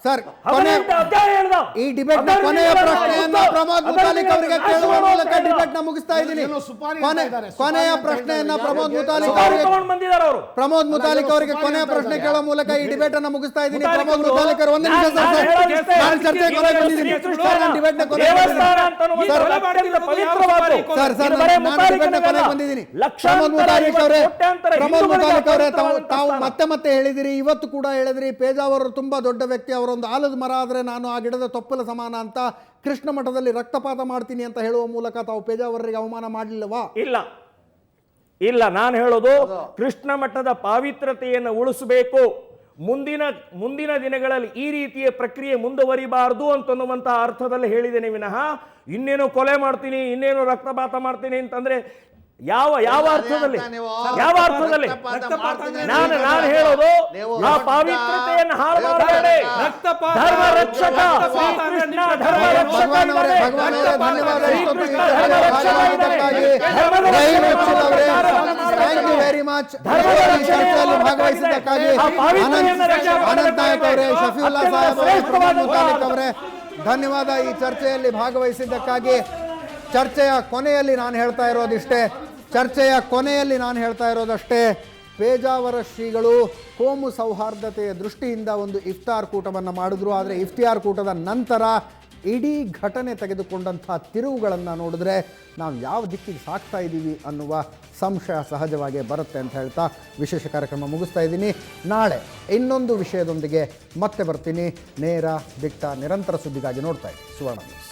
ಸರ್, ಈ ಡಿಬೇಟ್ ನ ಕೊನೆಯ ಪ್ರಶ್ನೆಯನ್ನ ಪ್ರಮೋದ್ ಮುತಾಲಿಕ್ ಅವರಿಗೆ ಕೇಳುವ ಮೂಲಕ ಡಿಬೇಟ್ ನ ಮುಗಿಸ್ತಾ ಇದ್ದೀನಿ. ಕೊನೆಯ ಪ್ರಶ್ನೆಯನ್ನ ಪ್ರಮೋದ್ ಮುತಾಲಿಕ್ ಅವರಿಗೆ ಕೊನೆಯ ಪ್ರಶ್ನೆ ಕೇಳುವ ಮೂಲಕ ಈ ಡಿಬೇಟ್ ಅನ್ನ ಮುಗಿಸ್ತಾ ಇದ್ದೀನಿ. ಪ್ರಮೋದ್ ಮುತಾಲಿಕ್ ಅವರು, ಒಂದು ನಿಮಿಷ ಸರ್, ನಾನು ಚರ್ಚೆ ಕೊನೆಗೆ ಬಂದಿದ್ದೀನಿ. ನಾನು ಡಿಬೇಟ್ ನ ಕೊನೆಗೆ ಬಂದಿದ್ದೀನಿ. ಪ್ರಮೋದ್ ಮುತಾಲಿಕ್ ಅವರೇ, ತಾವು ಮತ್ತೆ ಹೇಳಿದಿರಿ, ಇವತ್ತು ಕೂಡ ಹೇಳಿದ್ರಿ, ಪೇಜಾವರರು ತುಂಬಾ ದೊಡ್ಡ ವ್ಯಕ್ತಿ, ಅವರೊಂದು ಆಲದ ಮರ ಆದ್ರೆ ನಾನು ಆ ಗಿಡದ ತೊಪ್ಪಲ ಸಮಾನ ಅಂತ, ಕೃಷ್ಣ ಮಠದಲ್ಲಿ ರಕ್ತಪಾತ ಮಾಡ್ತೀನಿ ಅಂತ ಹೇಳುವ ಮೂಲಕ ತಾವು ಪೇಜಾವರರಿಗೆ ಅವಮಾನ ಮಾಡಲಿಲ್ಲವಾ? ಇಲ್ಲ, ನಾನು ಹೇಳೋದು ಕೃಷ್ಣ ಮಠದ ಪಾವಿತ್ರತೆಯನ್ನು ಉಳಿಸಬೇಕು. ಮುಂದಿನ ದಿನಗಳಲ್ಲಿ ಈ ರೀತಿಯ ಪ್ರಕ್ರಿಯೆ ಮುಂದುವರಿಬಾರದು ಅಂತನ್ನುವಂತ ಅರ್ಥದಲ್ಲಿ ಹೇಳಿದ್ದೇನೆ ವಿನಃ ಇನ್ನೇನು ಕೊಲೆ ಮಾಡ್ತೀನಿ, ಇನ್ನೇನು ರಕ್ತಪಾತ ಮಾಡ್ತೀನಿ ಅಂತಂದ್ರೆ ಯಾವ ಅರ್ಥದಲ್ಲಿ ಯಾವ ಅರ್ಥದಲ್ಲಿ ನಾನು ಹೇಳೋದು ಆ ಪಾವಿತ್ರ್ಯತೆಯನ್ನು ಹಾಳು ಮಾಡಬೇಡಿ. ಧರ್ಮ ರಕ್ಷಕ ಶ್ರೀಕೃಷ್ಣ ಧರ್ಮ ರಕ್ಷಕ ಇದ್ದಾನೆ. Thank you very much. ಚರ್ಚೆಯಲ್ಲಿ ಭಾಗವಹಿಸಿದ್ದಕ್ಕಾಗಿ ಅನಂತ್ ನಾಯಕ್ ಅವರೇ, ಶಫೀವುಲ್ಲಾ ಸಾಹೇಬ್ ಅವರೇ ಧನ್ಯವಾದ. ಈ ಚರ್ಚೆಯಲ್ಲಿ ಭಾಗವಹಿಸಿದ್ದಕ್ಕಾಗಿ. ಚರ್ಚೆಯ ಕೊನೆಯಲ್ಲಿ ನಾನು ಹೇಳ್ತಾ ಇರೋದಷ್ಟೇ, ಪೇಜಾವರ ಶ್ರೀಗಳು ಕೋಮು ಸೌಹಾರ್ದತೆಯ ದೃಷ್ಟಿಯಿಂದ ಒಂದು ಇಫ್ತಾರ್ ಕೂಟವನ್ನು ಮಾಡಿದ್ರು. ಆದರೆ ಇಫ್ತಿಯಾರ್ ಕೂಟದ ನಂತರ ಇಡೀ ಘಟನೆ ತೆಗೆದುಕೊಂಡಂಥ ತಿರುವುಗಳನ್ನು ನೋಡಿದ್ರೆ ನಾವು ಯಾವ ದಿಕ್ಕಿಗೆ ಸಾಕ್ತಾ ಇದ್ದೀವಿ ಅನ್ನುವ ಸಂಶಯ ಸಹಜವಾಗಿ ಬರುತ್ತೆ ಅಂತ ಹೇಳ್ತಾ ವಿಶೇಷ ಕಾರ್ಯಕ್ರಮ ಮುಗಿಸ್ತಾ ಇದ್ದೀನಿ. ನಾಳೆ ಇನ್ನೊಂದು ವಿಷಯದೊಂದಿಗೆ ಮತ್ತೆ ಬರ್ತೀನಿ. ನೇರ ದಿಟ್ಟ ನಿರಂತರ ಸುದ್ದಿಗಾಗಿ ನೋಡ್ತಾ ಇದ್ದೀನಿ ಸುವರ್ಣ ನ್ಯೂಸ್.